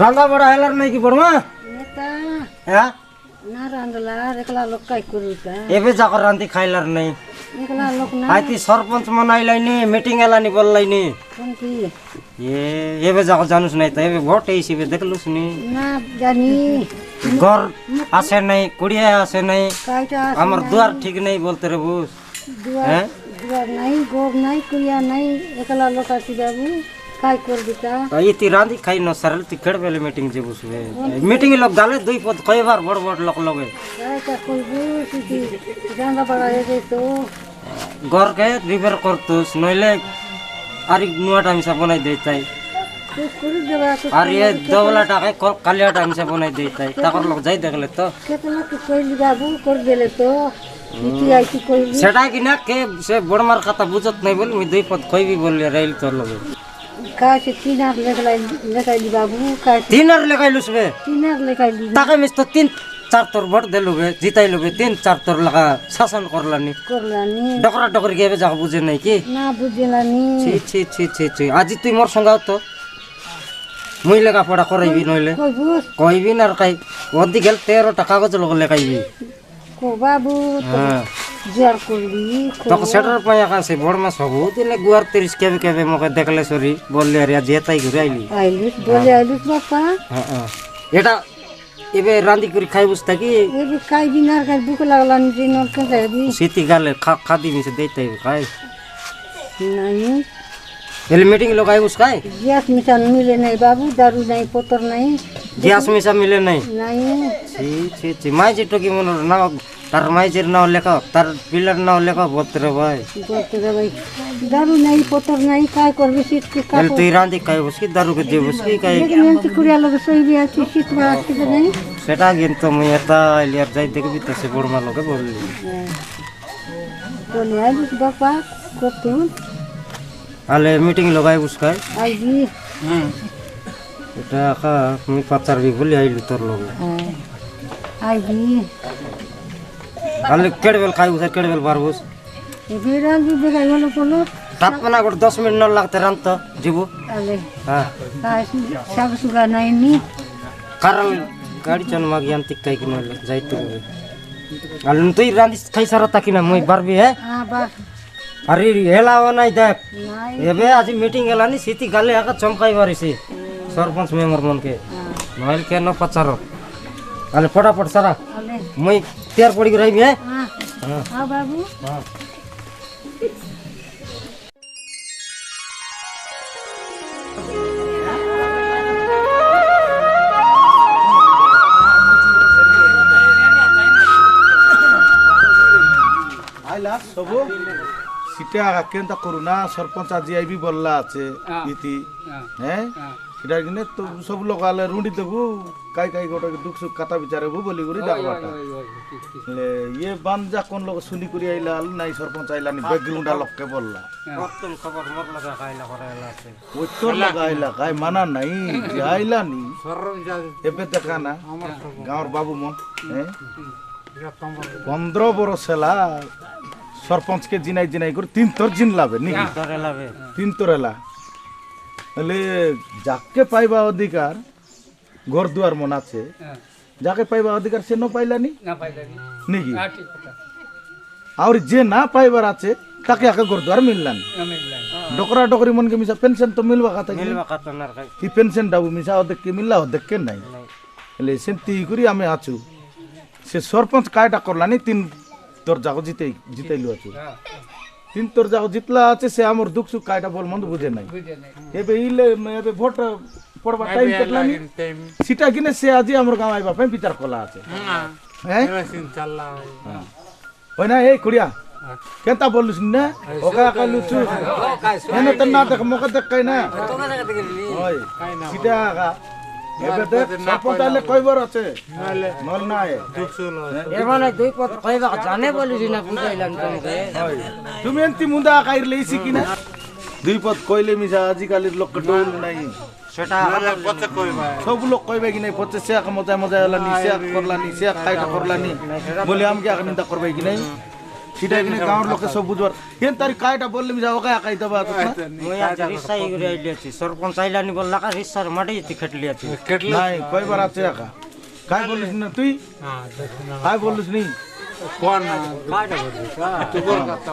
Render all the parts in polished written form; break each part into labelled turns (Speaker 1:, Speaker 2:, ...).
Speaker 1: रंगा बड़ा हेलर नहीं की बड़मा
Speaker 2: नेता
Speaker 1: हां
Speaker 2: ना रंगला एकला लोक काय करूता
Speaker 1: एबे जाकर रांती खाइलर नहीं
Speaker 2: एकला लोक ना
Speaker 1: आइती सरपंच मनाइलाई नि मिटिङ एला नि बोललाई नि
Speaker 2: कोनती
Speaker 1: एबे जाकर जानुस नहीं त एबे भोट एसीबे देखलुस नि
Speaker 2: ना जानी
Speaker 1: घर आसे नहीं कुड़िया आसे नहीं
Speaker 2: कायटा
Speaker 1: हमर द्वार ठीक नहीं बोलते रे बुस हैं
Speaker 2: दुआर नहीं गोब नहीं कुया नहीं एकला लोक आती जाबू काय कर दिता
Speaker 1: इति रांदी खाइ न सरल ति केड़ बेले मीटिंग जे बुस मीटिंग लोग गाले दुई पद कई बार बड़ बड़ लोग लगे
Speaker 2: कायटा कोई बुसी रंगा बड़ा हे तो
Speaker 1: घर के रिपेयर करतुस नइले आरि नुआ टाइम से बनाई देताई
Speaker 2: कुरु देवा
Speaker 1: और ये दवला टाके कालिया टाइम से बनाई देताई ताकर लोग जाई देखले तो
Speaker 2: केतना के कोई बाबू कर देले तो इति आइती कोई
Speaker 1: सेटा कि ना के से बड़मार कथा बुझत नहीं बोल मी दुई पद कोई भी बोल रहिल तो लोग
Speaker 2: का से तीनार लेकाइली बाबू का
Speaker 1: तीनर लगाइलुस बे
Speaker 2: तीनार लेकाइली
Speaker 1: ताके मिस तो 3-4 तोर भोट देलु बे जिताइलु बे 3-4 तोर लगा शासन करलानी
Speaker 2: करलानी
Speaker 1: डकरा डकरी के जाग बुझे नहीं की
Speaker 2: ना बुझेलानी
Speaker 1: छी छी छी छी आज तुई मोर संग तो मुई लेगा पड़ा करइबी नइले
Speaker 2: कोई बुझ
Speaker 1: कहबी ना काई ओदी गेल 13 टा कागज लग लेकाइबी
Speaker 2: को बाबू
Speaker 1: हां
Speaker 2: जर कोली
Speaker 1: तो सेटर पया का से बोर्ड में सब दिने गुआर 30 के मके देखले सरी बोलले रे जेताई घुराइली
Speaker 2: आइलिस बोले आइलिस बापा
Speaker 1: हां एटा एबे रांदी करी खाइ बुझता कि
Speaker 2: एबे काई बिनार का भूख लागलानी जे नर के जाबी
Speaker 1: सीती गाले खादी में से देते खाइ
Speaker 2: नहीं
Speaker 1: एले मीटिंग लगाई उसका
Speaker 2: गैस मिशन मिले नहीं बाबू दारू नहीं पोतर नहीं
Speaker 1: गैस में सब मिले नहीं
Speaker 2: नहीं
Speaker 1: छी छी छी माई जी टोकी मन ना तार माई जी ना लेखा तार पिलर ना लेखा बोलते रे भाई
Speaker 2: दारू नहीं पोतर नहीं काय करबे सीट के का
Speaker 1: एले तुई रांदी खाइ उसकी दारू के जे उसकी खाइ
Speaker 2: लेकिन एंती कुड़िया लोग सोई भी अच्छी सीट में आती तो नहीं
Speaker 1: सेटा गेन तो मैं एता लियर जाई देखबी त से बोर्ड लोगे बोलली
Speaker 2: बोले आइलिस बापा कोतु
Speaker 1: आले मीटिंग लगाई उसका
Speaker 2: आइली
Speaker 1: এটা কা আমি পাতার বি বলি আইলু তোর লোক
Speaker 2: आइली
Speaker 1: আলে কেড়বেল খাই উসা কেড়বেল বারবুস
Speaker 2: ये बेरान भी देखा योलो पोलो
Speaker 1: তাপনা করে 10 মিনিট ন লাগতে রান্ত জিবু
Speaker 2: आले
Speaker 1: হ্যাঁ
Speaker 2: काय सब सुगा नहीं नी
Speaker 1: কারণ গাড়ি চন মাগিয়ান্তি কাই কিন যাইতে হবে আলে তুই রান্দি খাই সারতা কিনা মই বারবি হে
Speaker 2: हां बस
Speaker 1: আরে হেলাও নাই দেখ
Speaker 2: नहीं
Speaker 1: এবে আজি মিটিং এলানি সিটি গালে একা চমকাই বারিছি सरपंच मेंबर मन के नहल के न पचारो अले फटाफट सारा
Speaker 2: आले
Speaker 1: मैं तैयार पड़ी रही है
Speaker 2: हां हां बाबू
Speaker 1: हां
Speaker 3: आइला सब सीटा केनता करूना सरपंच आज आईबी बोलला আছে इति हैं সেটা কিনে তো সব লোক আলে রুঁড়ি দেবু কাই কাই গোটা দুঃখ সুখ কথা বিচারবু বলি করি ডাকবাটা লে ইয়ে বানজা কোন লোক শুনি করি আইলা নাই সরপঞ্চ আইলা নি ব্যাকগ্রাউন্ড লোককে বললা
Speaker 1: প্রথম খবর মোর লাগা খাইলা করাইলা আছে
Speaker 3: ওই তোর লাগাইলা কাই মানা নাই যে আইলা নি এবে দেখা না গাঁর বাবু মন হ্যাঁ 15 বছর সেলা सरपंच के जिनाई जिनाई कर 3 तोर जिन लावे नी
Speaker 1: तोरे लावे
Speaker 3: 3 तोरेला ले जाके पाइबा अधिकार घर दुआर मन আছে जाके पाइबा अधिकार से न पाइलानी
Speaker 4: ना पाइलानी
Speaker 3: नी
Speaker 4: हां ठीक কথা
Speaker 3: और जे ना पाइबार আছে ताके आके घर दुआर मिललानी
Speaker 4: ना मिललानी
Speaker 3: डोकरा डोकरी मन के मिसा पेंशन तो मिलवा खाता
Speaker 1: मिलवा खाता नर खाई
Speaker 3: की पेंशन डाबू मिसा ओदेक के मिलला ओदेक के नहीं ले सेंती करी आमे आछु से सरपंच कायटा करलानी 3 तोर जागो जिताइलु आछु 3 तोर जागो जितला আছে সে আমর দুঃখ সুখ কায়টা বল মন্দ বুঝে নাই এবে ইলে এবে ভোট পড়বা টাইম দেখলানি সিটা কিনে সে আজি আমর গাঁও আইবা পে বিচার কলা আছে হ্যাঁ
Speaker 4: সিন চাল্লা
Speaker 3: ওই না এই কুড়িয়া কেনতা বললুস না ওকা কালু চু এনে তো না দেখ মকে দেখ কাই না ওই সিটা আগা এবে দেখ सरपंच আলে কয়বার আছে নল না এ
Speaker 1: এ মানে দুই পথ কইবা জানে বলিস না বুঝাইলাম তোমাকে
Speaker 3: তুমি এন্তি মুন্ডা কাইর লইছি কিনা দুই পথ কইলে মিছা আজি কালির লোক ডোল নাই
Speaker 1: সেটা
Speaker 4: পচে কইবা
Speaker 3: সব লোক কইবে কি নাই পচে সে মজা মজা হলা নি সে করলা নি সে কাইটা করলা নি বলি আম কি আগে নিন্দা করবে কি নাই সেটা কিনে গাঁর লোকে সব বুঝবার কেন তারি কাইটা বললে মিছা ওকে একাই দেবা
Speaker 1: মই আজ রিসা ইগরে আইলি আছি সরপঞ্চ আইলানি বললা কা রিসার মাটি তে খেটলি আছে
Speaker 3: নাই কয়বার আছে একা কাই বলিস না তুই কাই বলিস নি
Speaker 4: কোন কাটা বলছিস তুই বল কথা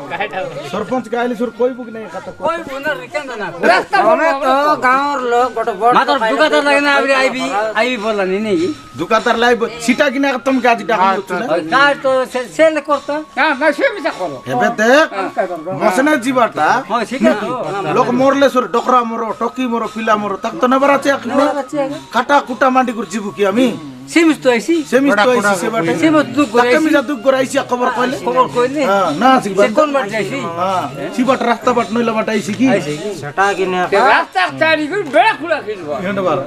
Speaker 3: সরপঞ্চ কাইলি সুর কইব কি নাই কথা কই
Speaker 1: আমি তো গাঁর লোক গট বড়
Speaker 5: মাতর দোকানদার লাগে না আইবি বললানি নাকি
Speaker 3: দোকানদার লাইব সেটা কিনা তুমি কাজ ডাকা হচ্ছে না
Speaker 5: কাজ তো সেল করতো না সে মিছা করো
Speaker 3: এবে দেখ বসনা জীবাটা
Speaker 5: হ্যাঁ শিখে তো
Speaker 3: লোক মরলে সুর ডকরা মরো টকি মরো পিলা মরো তাক তো নেবার আছে কাটা কুটা মান্ডি করে জীবু কি আমি
Speaker 5: সেমিস তো আইছি
Speaker 3: সেমিস তো আইছি সেবাটা
Speaker 5: সেমিস দুঃখ করে
Speaker 3: তাকে মিজা দুঃখ করে আইছি খবর কইলে
Speaker 5: খবর কইলে
Speaker 3: হ্যাঁ না শিখবা
Speaker 5: সে কোন বাট যাইছি
Speaker 3: হ্যাঁ শিবাট রাস্তা বাট নইলা বাট আইছি কি
Speaker 1: সেটা কিনে
Speaker 5: রাস্তা চারি করে বেড়া খুলা খেলবো
Speaker 3: হেন্ডবার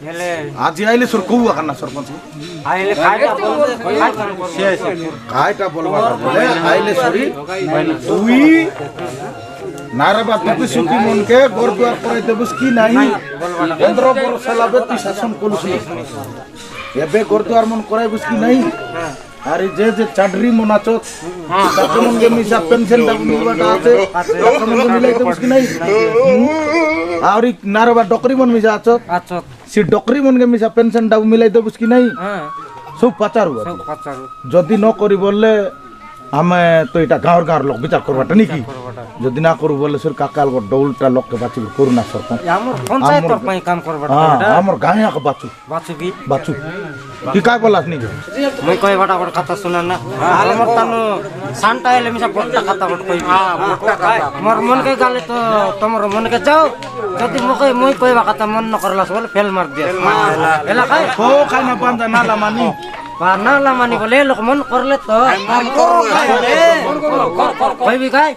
Speaker 1: হেলে
Speaker 3: আজি আইলে সুর কৌ আখানা সরপঞ্চ
Speaker 1: আইলে কাইটা বলতে কাই কাম করব
Speaker 3: কাইটা বলবা বলে আইলে সরি তুই নারাবা তুই সুখী মনকে গরদুয়ার করাই দেবস কি নাই 15 বড় সালাবে তুই শাসন করছিস এবে গরদুয়ার মন করাই বস কি নাই আর এই যে চাডরি মন আছো তাকে মন গে মিসা পেনশন দাবু মিলবাটা আছে তাকে মন গে মিলাই দেবস কি নাই আর এই নারাবা ডকরি মন মিসা আছো
Speaker 1: আচ্ছা
Speaker 3: সে ডকরি মন গে মিসা পেনশন দাবু মিলাই দেবস কি নাই
Speaker 1: হ্যাঁ
Speaker 3: সব পাচার
Speaker 1: সব পাচার
Speaker 3: যদি ন করি বললে আমি তো এটা গাঁর গাঁর লোক বিচার করবাটা নাকি যদি না করু বলে সর কাকাল গো ডৌলটা লোককে বাঁচিব করু না সরপঞ্চ
Speaker 1: আমার পঞ্চায়েতর পাই কাম করবাটা
Speaker 3: হ্যাঁ আমার গাঁয়ে আকে বাঁচু
Speaker 1: বাচু কি
Speaker 3: বাঁচু কি কাই বলাস নি
Speaker 1: মই কই বাটা বড় কথা শুনা না আমার তানো সানটা এলে মিছা বড়টা কথা বড় কই মোর মনকে গালে তো তোমার মনকে যাও যদি মই কইবা কথা মন ন করলাস বলে ফেল মার দিয়া এলা খাই
Speaker 3: ও খানা বান্দা নালা মানি
Speaker 1: বা না লামানি বলে লোক মন করলে তো কইবি খাই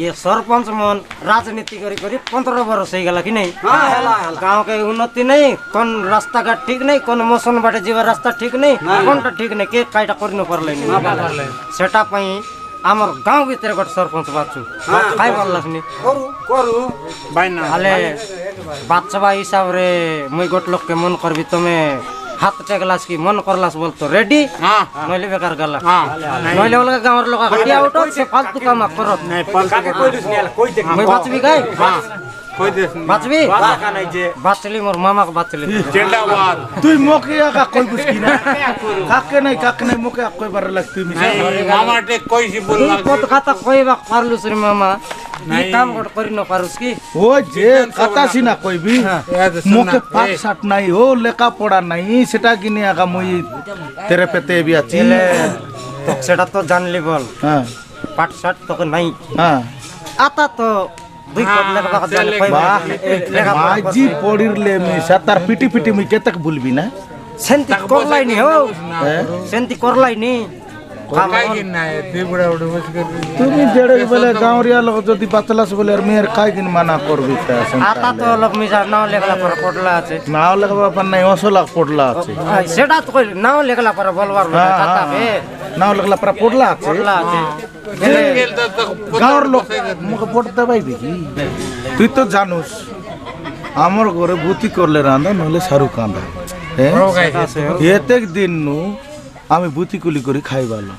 Speaker 1: ये सरपंच मन राजनीति करी 15 वर्ष हो गला कि नहीं गाँव के उन्नति नहीं कौन रास्ता घाट ठीक नहीं कौन मौसम बाटे जीवा रास्ता ठीक नहीं कौनटा ठीक नहीं के काईटा करनो परले सेटा पई आमर गाँव भीतर गोटे सरपंच बाचू खाई पारलासनी
Speaker 4: करू बाइना
Speaker 1: हाले बाचवा हिसाब रे मुई गोट लोक के मन करबी तमे हाथ टेकलास की मन करलास बोल तो रेडी नइले बेकार गला नइले वाला गाँवर लोक हटिया उठो से फालतू काम करत
Speaker 4: नहीं पलका के कोई दुसनी आला कोई देख
Speaker 1: मुई बाचबी गाय
Speaker 4: कोई देख
Speaker 1: बाचबी
Speaker 4: का नहीं जे
Speaker 1: बाचली मोर मामा के बाचली
Speaker 4: जिंदाबाद
Speaker 3: তুই মোকে একা কই বুঝ কি না কাকে নাই মোকে কই বার লাগ তুই মিছা
Speaker 4: नहीं मामा टे कोई सी बोल
Speaker 1: তুই কত কথা কইবা পারলুস রে মামা এই কাম গট করি ন পারুস কি
Speaker 3: ও যে কথা সিনা কইবি মোকে পাট শাট নাই ও লেখা পড়া নাই সেটা কিনে একা মুই তেরে পেতে বিয়াছি
Speaker 1: তো সেটা তো জানলি বল
Speaker 3: হ্যাঁ
Speaker 1: পাট শাট তোকে নাই
Speaker 3: হ্যাঁ
Speaker 1: আতা তো দুই পদ লেখা জানি কইবা লেখা
Speaker 3: মাঝি পড়িরলে মিশা তার পিটি পিটি মুই কেতক বলবি না
Speaker 1: সেন্তি করলাই নি হো সেন্তি করলাই নি
Speaker 4: काई की ना ती बड़ा बड़ा बस कर
Speaker 3: তুমি যেড়ে বলে গাঁওরিয়া লোক যদি বাতলাস বলে আর মেয়ের কাই কিন মানা করবি
Speaker 1: আতা তো লোক মিজার নাও লেখলা পর পড়লা আছে
Speaker 3: নাও লেখবা পার নাই 900 লাখ পড়লা আছে
Speaker 1: সেটা তো কই নাও লেখলা পর বলবার কথা বে
Speaker 3: নাও লেখলা পর পড়লা আছে
Speaker 1: পড়লা আছে
Speaker 4: गेल तो
Speaker 3: গাঁওর লোক মুখে পড়তে পাইবি কি তুই তো জানুস আমার ঘরে ভূতি করলে রান্দা নহলে শাহরুখ কান্দা এতেক দিন নু আমি ভূতি কুলি করে খাইবালো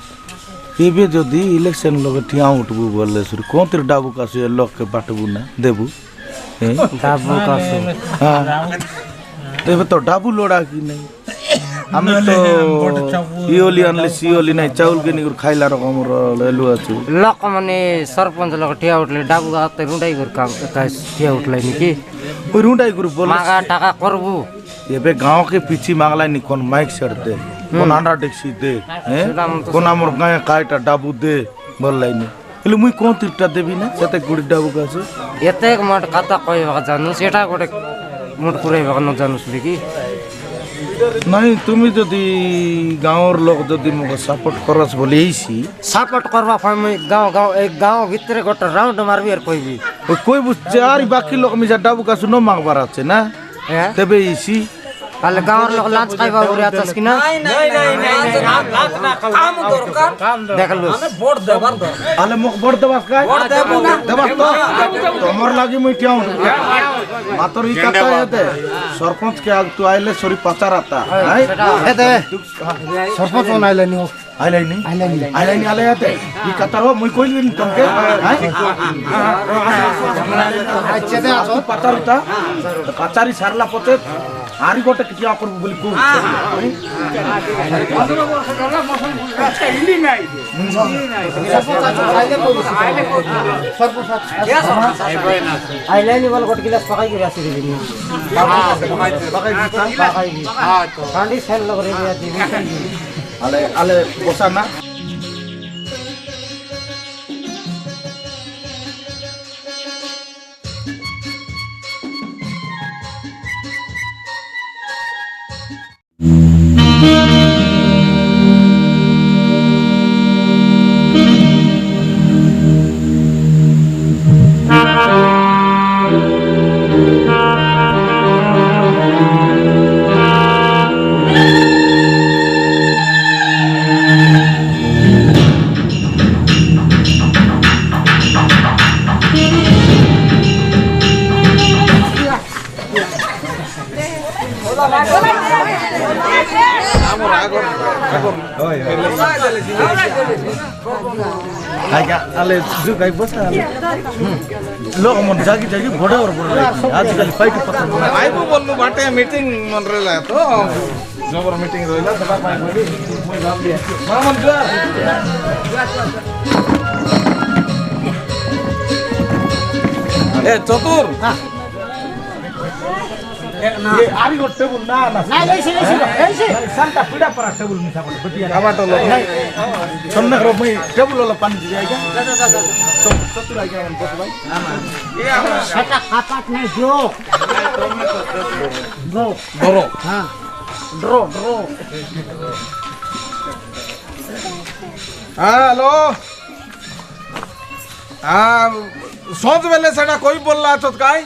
Speaker 3: এবে যদি ইলেকশন লগে ঠিয়া উঠবু বললে শুরু কোনতের ডাবু কাছে লোককে বাটবু না দেবু
Speaker 1: ডাবু কাছে
Speaker 3: হ্যাঁ তবে তো ডাবু লোড়া কি নাই আমি তো ইওলি আনলে সিওলি নাই চাউল কিনি করে খাইলা রকম লেলু আছু
Speaker 1: লোক মানে সরপঞ্চ লোক ঠিয়া উঠলে ডাবু গাতে রুঁডাই করে কাম ঠিয়া উঠলাই নাকি
Speaker 3: ওই রুঁডাই করে বল
Speaker 1: মাগা টাকা করবু
Speaker 3: এবে গাঁव के पीछे मांगला नी कोन माइक सर दे कोन आंडा डेक्सी दे हैं कोन हमर गाय कायटा डाबू दे बोललाई नी এলে মুই কোন তীরটা দেবি না সেতে গুড়ি ডাবু কাছে
Speaker 1: এতে মোট কথা কইবা জানো সেটা গোটে মোট কইবা ন জানুস কি
Speaker 3: নাই তুমি যদি গাঁওর লোক যদি মোক সাপোর্ট করস বলি এইছি
Speaker 1: সাপোর্ট করবা ফামি গাঁও এক গাঁও ভিতরে গোটে রাউন্ড মারবি আর কইবি
Speaker 3: ওই কই বুঝছে আর বাকি লোক মিজা ডাবু কাছে ন মাগবার আছে না
Speaker 1: হ্যাঁ
Speaker 3: তবে এইছি
Speaker 1: তাহলে গাঁৱৰ লোক লাঞ্চ খাইবা ঘুরে আছিস কিনা দেখালো
Speaker 3: আলে মোক বড় দেবাস কাই দেবাস তো তোমার লাগি মুই কেউ মাতর ই কথা হেতে সরপঞ্চ কে আগ তু আইলে সরি পাচার আতা হাই
Speaker 1: হেতে সরপঞ্চ বানাইলে নিও
Speaker 3: আইলাইনি আইলাইনি আলে হেতে ই কথা হো মুই কইলিন তোমকে হাই আচ্ছা দে আছো পাচার উতা পাচারি সারলা পতে আরি গোটে কি করব বলি কো
Speaker 1: আইলাইনি বল গোট গিলাস পাকাই করে আসি দিবি পাকাই ঠান্ডি সেল লগরে দিবি
Speaker 3: আলে আলে বসা না আইগা আলে জু গাই বসা লোক মন জাগি জাগি বড় और बड़ आजकल फाइट पता आइबो बोलनु बाटे मीटिंग मन रेला तो जबर मीटिंग रोइला सदा पाई बोली मुई नाम दिया मामन जुआ ए चतुर ये आरी गो टेबल ना ऐसे संता पीड़ा पर टेबल मिसा बोले बटिया आबाटो लो सन्ना रो मई टेबल वाला पानी दे जाएगा तो चतुर आ गया मन बस भाई ये
Speaker 2: সেটা কাপাট নাই জো গো
Speaker 3: धरो
Speaker 2: হ্যাঁ ড্র ড্র
Speaker 3: हेलो सोच बेले सेटा कोई बोलला तो काय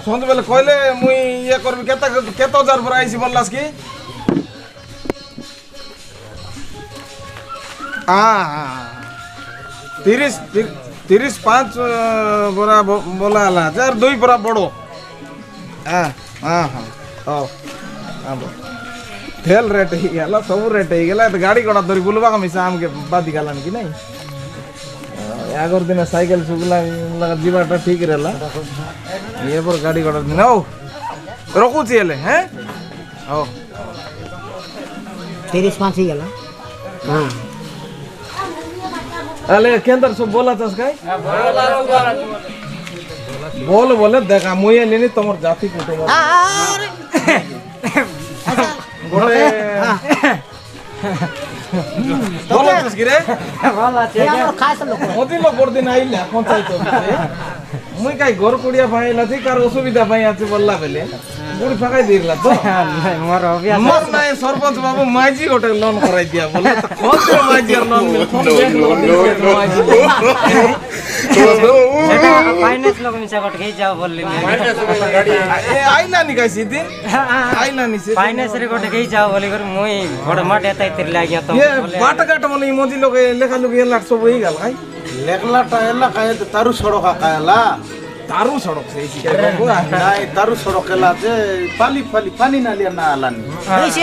Speaker 3: सोच बेले कहले मुई ये करबी केता केतो हजार पर आइसी बोललास की हां 30 5 बरा बोला ला यार दुई बरा बड़ो हां हां हां ओ फेल रेट ही गेला सब रेट ही गेला तो गाड़ी घोड़ा धरी बुलवा का मिसा आम के बादी गालन की नहीं आगर दिन साइकिल सुगला लगा जीवाटा ठीक रहला ये पर गाड़ी घोड़ा दिन ओ रोकू चले हैं ओ
Speaker 2: 30 5 গেল হ্যাঁ
Speaker 3: अले केंदर सब बोला तस काय बोल बोले देखा मुई लेनी तमर जाति कुटुंब बोले बोला तस गिरे
Speaker 1: ভালো আছে
Speaker 2: আমার খাইছ লোক
Speaker 3: मोदी लोग बोर दिन आइला पंचायत मुई काय घर कुड़िया भाईला थी कार असुविधा भाई आछे बोलला बेले बुड़ी फाकाई दिरला तो
Speaker 1: মোর অভ্যাস
Speaker 3: मोर नाय सरपंच बाबू माइजी गोटे लोन कराई दिया बोले तो खोल दे माइजी लोन मिल फोन बैंक लोन
Speaker 1: ফাইনান্স লোক মিছা কট গই যাও বললি
Speaker 3: ए आइला नि काय दिन आइला नि से
Speaker 1: ফাইনান্স রে কট গই যাও বলি করে মই বড় মাঠে তাই তির লাগিয়া তো
Speaker 3: ये बाट काट मोली मोदी लोग लेखा लोग ये लाट सब वही गल काय लेखलाटा एला काय तारू सड़क कायला तारू सड़क से इसी काय को नाय तारू सड़क केला जे पाली पाली पानी नालिया ना आलानी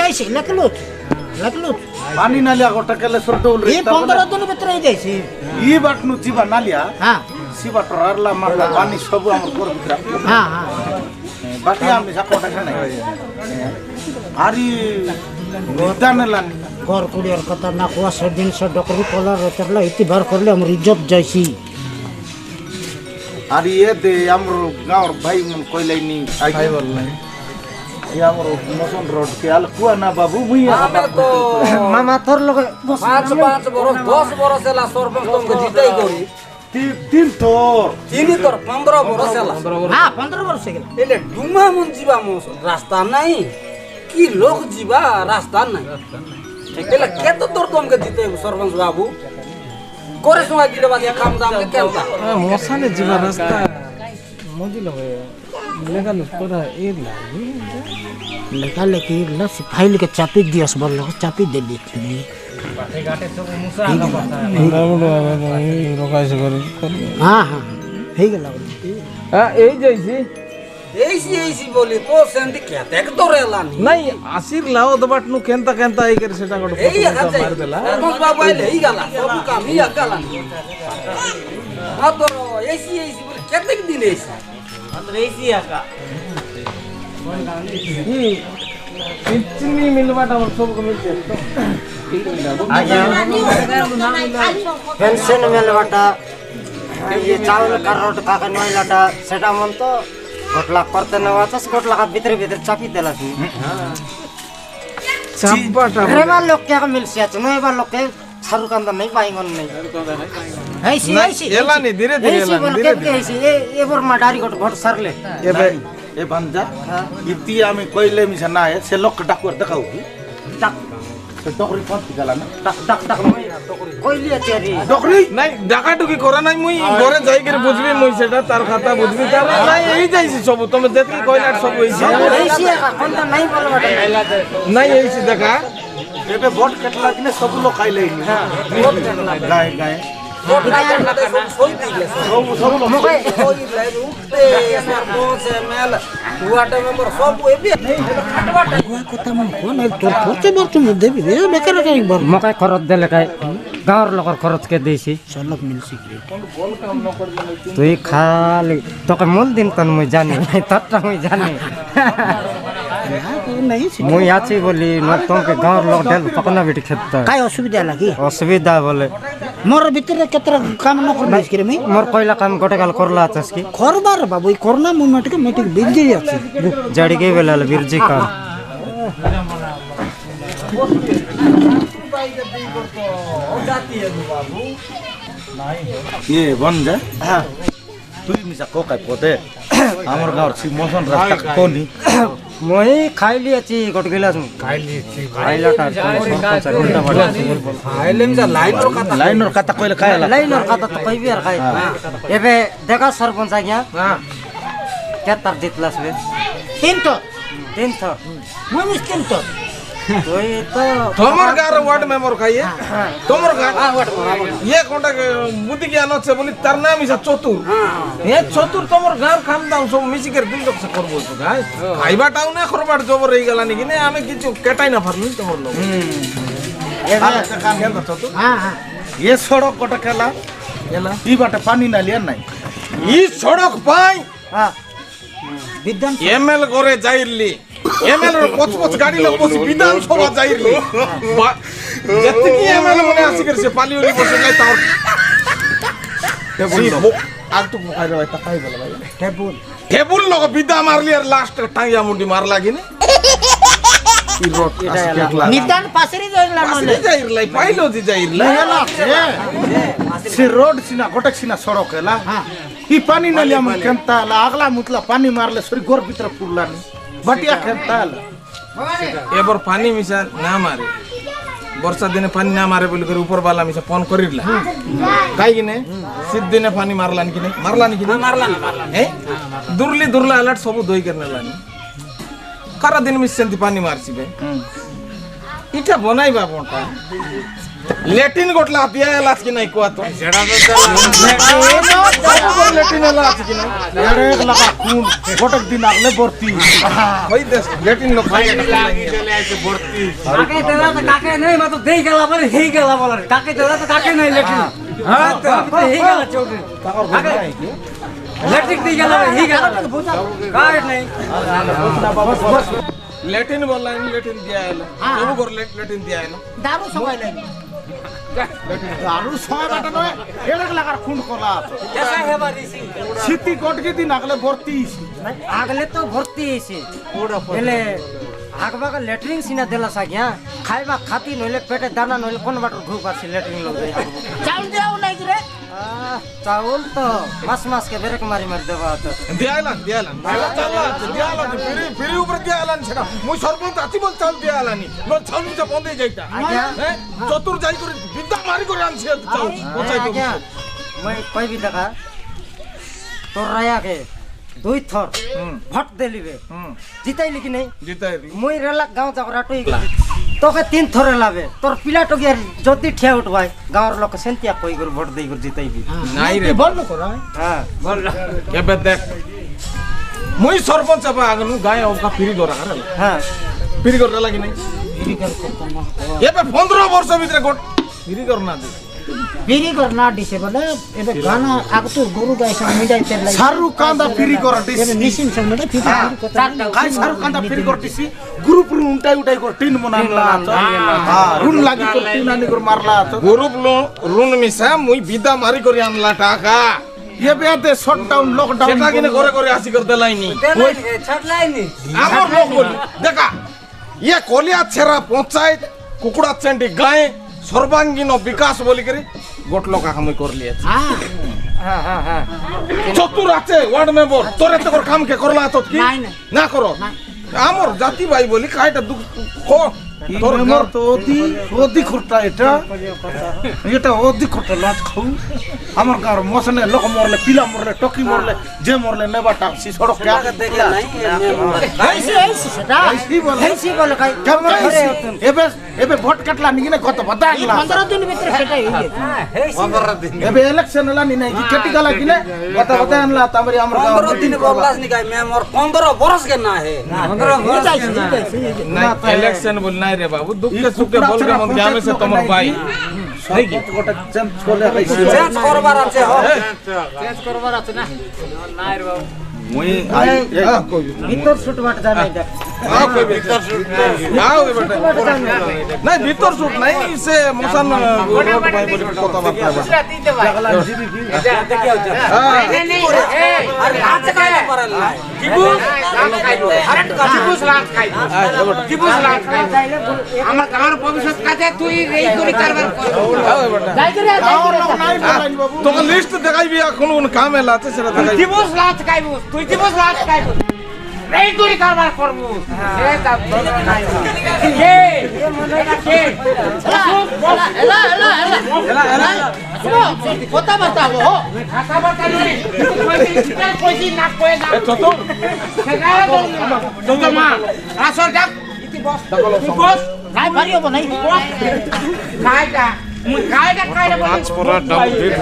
Speaker 2: আইছে লকলুট
Speaker 3: पानी नालिया गोटा केले सरडोल रे
Speaker 2: এই 15 দিন ভিতরে যাইছে
Speaker 3: ई बाट नु जीवा नालिया
Speaker 2: হ্যাঁ
Speaker 3: सी बाट रारला मारला पानी सब हमर घर भितर
Speaker 2: হ্যাঁ হ্যাঁ
Speaker 3: बाटी आमी साकोटा के नाही आरी निदान लानी
Speaker 2: ঘর কুড়িয়ার কথা না কোয়া সেদিন সে ডকরি কলার রতরলা ইতি বার করলে আমার ইজ্জত যাইছি
Speaker 3: आरी ये दे हमर गांव भाई मन कोइलाइनी आई बोलले ये हमर मोसन रोड के आल कुआ ना बाबू मुई
Speaker 1: মামা তোর লোক
Speaker 5: 5 বরস 10 বরস এলা সরপঞ্চ তোমাকে জিতাই করি
Speaker 3: तीन तोर
Speaker 5: তিনি তোর 15 বরস এলা
Speaker 2: হ্যাঁ 15 বছর গেল
Speaker 5: এলে ডুমা মন জিবা মো রাস্তা নাই কি লোক জিবা রাস্তা নাই এলে কেত তোর তোমাকে জিতাই সরপঞ্চ বাবু করে সময় দিলে বাকি কাম দাম কেলতা
Speaker 3: মশানে जीवा रास्ता मोदी लोग
Speaker 6: লেখা লেখি ফাইল के চাপি দিয়াস বল চাপি দেলি হ্যাঁ হ্যাঁ হয়ে গেল
Speaker 3: এই যাইছি
Speaker 5: এইসি বলি তো সেন্দি কেতে ধরে এলানি
Speaker 3: নাই আসির লাও দবাট নু কেনতা কেনতা এই করে সেটা গড
Speaker 5: এই আচ্ছা মার দেলা কোন বাবা আইলে এই গলা সব কাম ইয়া গলা মাতো এইসি বলি কেতে দিন এইসি
Speaker 1: ಅಂದ್ರೆ ಈಸಿ ಯಾಕ
Speaker 3: চিনি মিলবাট আমার সব মিলছে
Speaker 1: पेंशन मेलवाटा ये चावल कारोट काका नोइलाटा सेटा मन तो गोटला करते नवाचस गोटला का भीतर भीतर चापी देला थी
Speaker 3: চাপাটা
Speaker 1: रेवा लोग क्या मिल सिया नोएबा लोग के सारू कांदा नहीं पाएंगे नहीं ऐसी ऐसी
Speaker 3: এলানি ধীরে ধীরে
Speaker 1: ऐसी
Speaker 3: এলানি
Speaker 1: बोल
Speaker 3: ধীরে
Speaker 1: के ऐसी ये बोर माडारी गोट घोट सरले
Speaker 3: এবে এ বানজা ইতি আমি কইলে মিছা না সে লোক ডাকুর দেখাও
Speaker 1: टक
Speaker 3: সে ডকরি পন্থ গেলা না
Speaker 1: टक टक टक कोई लिया तेरी
Speaker 3: ডকরি নাই ডাকাটুকি করে নাই মুই ঘরে যাই করে বুঝবি মুই সেটা তার খাতা বুঝবি তার নাই এই যাইছি সব তুমি দেখি কইলা সব হইছে
Speaker 1: ऐसी है कौन तो नहीं बोलवाटा
Speaker 3: নাই এইছি দেখা এবে বট কেটলা কিনে সব লোক খাইলে হ্যাঁ গায় গায়
Speaker 5: সব সই দিলে
Speaker 3: সব সব
Speaker 1: मुके
Speaker 5: সই দিলে উঠতে আমার বস মেল ওয়াটা মেম্বার সব এবি
Speaker 6: কথা মন কোন তোর পড়তে বলতে দেবি রে বেকার একবার
Speaker 1: मुके खरच देले काय गाँव लोकर खरच के देसी
Speaker 6: চলক মিলছি
Speaker 1: তুই খালি তোকে মূল দিন তন মুই জানি ততটা মুই জানি
Speaker 6: নাই
Speaker 1: মুই আছি বলি ন তোকে গাঁর লোক ঢেল পকনা বেটি খেত
Speaker 6: কাই অসুবিধা লাগি
Speaker 1: অসুবিধা বলে
Speaker 6: মোর ভিতরে কেতরা কাম ন করবাইস করে আমি
Speaker 1: মোর কইলা কাম গোটে গাল করলা আছস কি
Speaker 6: করবার বাবু এই করোনা মুমেন্টকে মেটিক বিজি আছে
Speaker 1: জড়ি গে বেলা বিরজি কাম
Speaker 3: ये बन जा हां তুই মিছা কোকাই পদে আমার গাঁর সি মশন রাস্তা কোনি
Speaker 1: মই খাইলি আছি গোট গিলাস খাইলি খাইলাটা উল্টা পাল্টা
Speaker 5: খাইলে মিছা লাইনর কথা
Speaker 3: লাইনর কথা কইলে খাইলা
Speaker 1: লাইনর কথা তো কইবি আর খাই এবে দেখা সরপঞ্চ আজ্ঞা কে তার জিতলাস বে তিন তো
Speaker 6: মই মিস্কিন তো
Speaker 1: তুই তো
Speaker 3: তোমার গাঁর ওয়ার্ড মেম্বার খাইয়ে তোমার গাঁ ये कोटा बुद्धि ज्ञान আছে বলি তার নাম ইসা চতুর এ চতুর তোমার গাঁর খাম দাম সব মিছি করে দুই লোক করব তো গাই খাইবাটাও না করবার জবর হই গেল নাকি না আমি কিছু কেটাই না পারলি তোমার লোক চতুর
Speaker 6: হ্যাঁ হ্যাঁ
Speaker 3: ये सड़क कोटा खेला ई बाटे पानी ना लिया नहीं ई सड़क पाई
Speaker 1: হ্যাঁ
Speaker 6: বিদ্যান
Speaker 3: एमएल करे जाइरली एमएल रो पच गाड़ी लोग पच विधानसभा जाइरली जत्ते की एमएल मने आसी करसे पाली ओली बसे लाई तार टेबुल आग तो खाइ रे भाई ताकाई बोला भाई टेबुल लोग विदा मारली और लास्ट टांगिया मुंडी मार लागी ने ई रोड
Speaker 6: নিদান পাশেরই যাইলা নলে
Speaker 3: जाइरलाई पाइलो जी जाइरलाई से रोड सिना गोटक सिना सड़क हैला ई पानी न लिया मन केंता ला अगला मुतला पानी मारले सरी गोर भीतर पुरला नि बटिया केंता ला एबर पानी मिसा ना मारे वर्षा दिने पानी ना मारे बोली कर ऊपर वाला मिसा फोन करिरला काई किने सिद्ध दिने पानी मारलान किने मारलान किने मारलान ए दुरली दुरला अलर्ट सब दोई करने लानी करा दिन मिसेंती पानी मारसी बे इटा बनाइबा कोनटा लेटिन गोटला पिया लास कि नाही कोआ तो जेडा तो लेटिन लास कि नाही एडे लगा खून गोटक दिन आगले भर्ती होई दे लेटिन लोग खाई चले आइसे भर्ती
Speaker 1: কাকে দেলা তো কাকে নাই মা তো দেই গেলা বলে হেই গেলা বলে কাকে দেলা তো কাকে নাই লেটিন হ্যাঁ তো হেই গেলা চৌধুরী
Speaker 3: তাকর ভর্তি নাই কি
Speaker 1: লেটিন দি গেলা হেই গেলা কাট নাই
Speaker 3: लेटिन बोलला लेटिन दिया आला सब कर लेटिन दिया आला
Speaker 6: দারু সবাই লাগি
Speaker 3: दारू समय बाटा नय एलक लागार खून कोला
Speaker 1: কেসা হেবা দিছি
Speaker 3: सिटी कोट के दिन आगले भर्ती
Speaker 1: আগলে তো ভর্তি হইছে এলে আগবাga লেটরিং সিনা দেলা সাগিয়া খাইবা খাতি নইলে পেটে দানা নইলে কোন বাটর ঘুপ আছে লেটরিং লগ যাই
Speaker 6: চাউল দেও নাই রে
Speaker 1: চাউল তো মাস মাস के ब्रेक मारी मारी देबा তো
Speaker 3: दिया फिरी ऊपर दिया आला छडा मुई सरपंच आछि बोल चाल दिया आलानी नो चाल मुझे बंदे जाइता चतुर जाई करे विद्या मारी करे आनछि चाल पचाई तो
Speaker 1: मैं कोई भी देखा तो राया के দুই থর ভোট দেলিবে জিতাইলি কি নাই
Speaker 3: জিতাই
Speaker 1: মুই রেলা গাঁও যাবার আটই তোকে 3 থরে লাভে তোর পিলাটো গিয়ে যদি ঠিয়া উঠবাই গাঁর লোক সেন্তিয়া কই করে ভোট দেই করে জিতাইবি
Speaker 3: নাই রে
Speaker 6: বল করা
Speaker 1: হ্যাঁ বল
Speaker 3: এবে দেখ মুই সরপঞ্চ আবার আগনু গায়ে ওকা ফিরি করা করে
Speaker 1: হ্যাঁ
Speaker 3: ফিরি করতে লাগি নাই এবে 15 বর্ষ ভিতরে গোট ফিরি কর না দে
Speaker 6: বিরি কর না দিছে বলে এবে গানা আগ তো গরু গাই সব মিডাই তেল লাগে
Speaker 3: শাহরুখ খান ফিরি করা দিছি
Speaker 6: এবে নিশিন সব মিডাই ফিরি কথা
Speaker 3: খাই শাহরুখ খান ফিরি করতিছি গ্রুপ রু উল্টাই উল্টাই কর টিন মনানলা হ্যাঁ রুন লাগি কর টিন আনি কর মারলা তো গ্রুপ রুন মিশা মুই বিদা মারি করি আনলা টাকা এবে তে শটডাউন লকডাউন সেটা কিনে করে করে আসি কর দেলাইনি
Speaker 5: ছাড়লাইনি
Speaker 3: আমার লোক বলি দেখা ইয়ে কলিয়া ছেড়া পঞ্চায়েত কুকুড়া চেন্ডি গায়ে সর্বাঙ্গীন বিকাশ বলি করে গোট লোক আমি করলি
Speaker 1: হ্যাঁ হ্যাঁ হ্যাঁ
Speaker 3: চতুর আছে ওয়ার্ড মেম্বার তোরে তো কাম কে করলা তো কি না করো আমার জাতি ভাই বলি কাইটা দুঃখ তোর মেম্বার তো অতি খরটা এটা অতি খরটা লাজ খাও আমার গার মসনে লোক মরলে পিলা মরলে টকি মরলে যে মরলে নেবা টাক্সি সড়ক কে
Speaker 5: দেখলে নাই
Speaker 6: আইছে আইছে সেটা
Speaker 1: হেসি বলে কাই
Speaker 3: কেমন এবে এবে ভোট কাটলা নিকি না কত বতা আগলা
Speaker 6: 15 দিন ভিতরে সেটাই হয়ে গেছে
Speaker 3: এবে ইলেকশন হলা নি নাই কি কেটি গলা কি না কত বতা আনলা তারপরে আমরা
Speaker 5: 15 দিন বগলাস নিকাই মেমর 15 বরস के ना है 15 বরস
Speaker 3: না ইলেকশন বল নাই রে বাবু দুঃখে সুখে বলবে মন গ্রামে সে তোমার ভাই সেই কি গোটা চেঞ্জ করে রাইছি
Speaker 5: চেঞ্জ করবার আছে हो
Speaker 3: মুই
Speaker 1: ভিতর শুট বাট জানাই দেখ
Speaker 3: আও কই ভিতর শুট আও এ বেটা নাই ভিতর শুট নাই সে মসান রোড ভাই বলি কথা বার্তা জাগলা জিবি কি
Speaker 5: এটা কি হচ্ছে আরে লাঞ্চ খাইলে পারে না কিবুস লাঞ্চ খাইবো আরে কিবুস লাঞ্চ খাইবো কিবুস লাঞ্চ খাইবো আমার গাঁর ভবিষ্যৎ কাছে তুই এই করে কারবার কর
Speaker 3: আও এ বেটা
Speaker 6: যাই করে
Speaker 3: তোকে লিস্ট দেখাইবি এখন কোন কাম এলা আছে সেটা দেখাইবি
Speaker 5: কিবুস লাঞ্চ খাইবো তুই কিবুস লাঞ্চ খাইবো এই করে কারবার করব এ তা নাই কে মনে রাখে
Speaker 6: কথা বাতাবো
Speaker 5: কথা বলতে নেই কইছি না কই না
Speaker 3: এ চতুর
Speaker 5: তোমরা মা আসল ডাক ইতি বস তুই বস
Speaker 6: নাই পারিও নাই
Speaker 5: কাইটা মুই কাইটা বল
Speaker 3: আজ পরা ডাউন দিন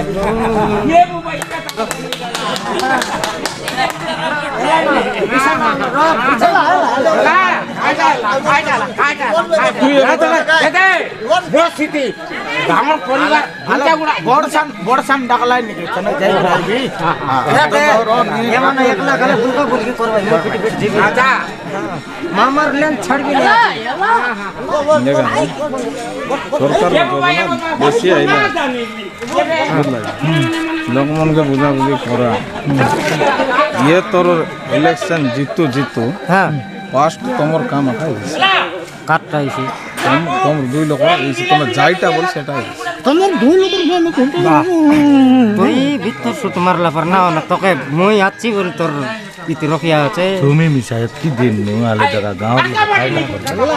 Speaker 5: ये मोबाइल
Speaker 3: বড়সান ডাকলাই নাকি কেন যাই রাইবি
Speaker 1: এমন একলা গলে বুলকা বুলকি করবে পিটি পিটি জিবি মামার লেন ছাড়বি না
Speaker 3: সরকার বেশি আইলা লোকমানকে বুঝাবুঝি করা ইয়ে তোর ইলেকশন জিতু
Speaker 1: হ্যাঁ
Speaker 3: ফার্স্ট তোমার কাম আকাই
Speaker 1: কাটটা আইছি
Speaker 3: তোমর দুই লোক এইছি তোমার যাইটা বল সেটা
Speaker 6: তোমার দুই লোকের নামে কোনটা
Speaker 1: তুই ভিতর শুট মারলা পার না না তোকে মই আছি বলে তোর ইতি রখিয়া আছে
Speaker 3: তুমি মিশায়ত কি দিন নো আলে জায়গা গাঁও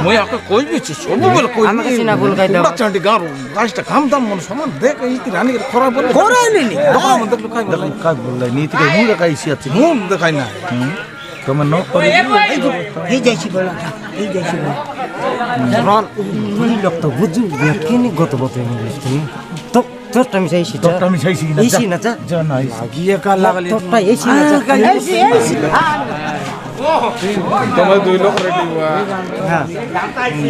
Speaker 3: মই আকে কই দিছি সবু বল কই
Speaker 1: আমাকে সিনা বুলকাই দাও
Speaker 3: চান্টি গাঁও গাছটা কাম দাম মন সমান দেখ ইতি রানী খরা বল
Speaker 6: করাইলেনি
Speaker 3: দোকান মধ্যে কাই বল কাই বললাই নীতি কে মুখ দেখাইছি আছে মুখ দেখাই না তুমি ন করে
Speaker 6: এই যাইছি বলা এই যাইছি বলা
Speaker 1: রন তুই লোক তো বুঝু কিনি গত বতে তুমি তো তোরটা মিশাইছি
Speaker 3: তোরটা মিশাইছি না
Speaker 1: এইছি না যা
Speaker 3: যা না
Speaker 5: ये का लागली
Speaker 1: তোরটা এইছি না যা
Speaker 6: এইছি এইছি
Speaker 3: তোমার দুই লোক রেডি हुआ
Speaker 1: হ্যাঁ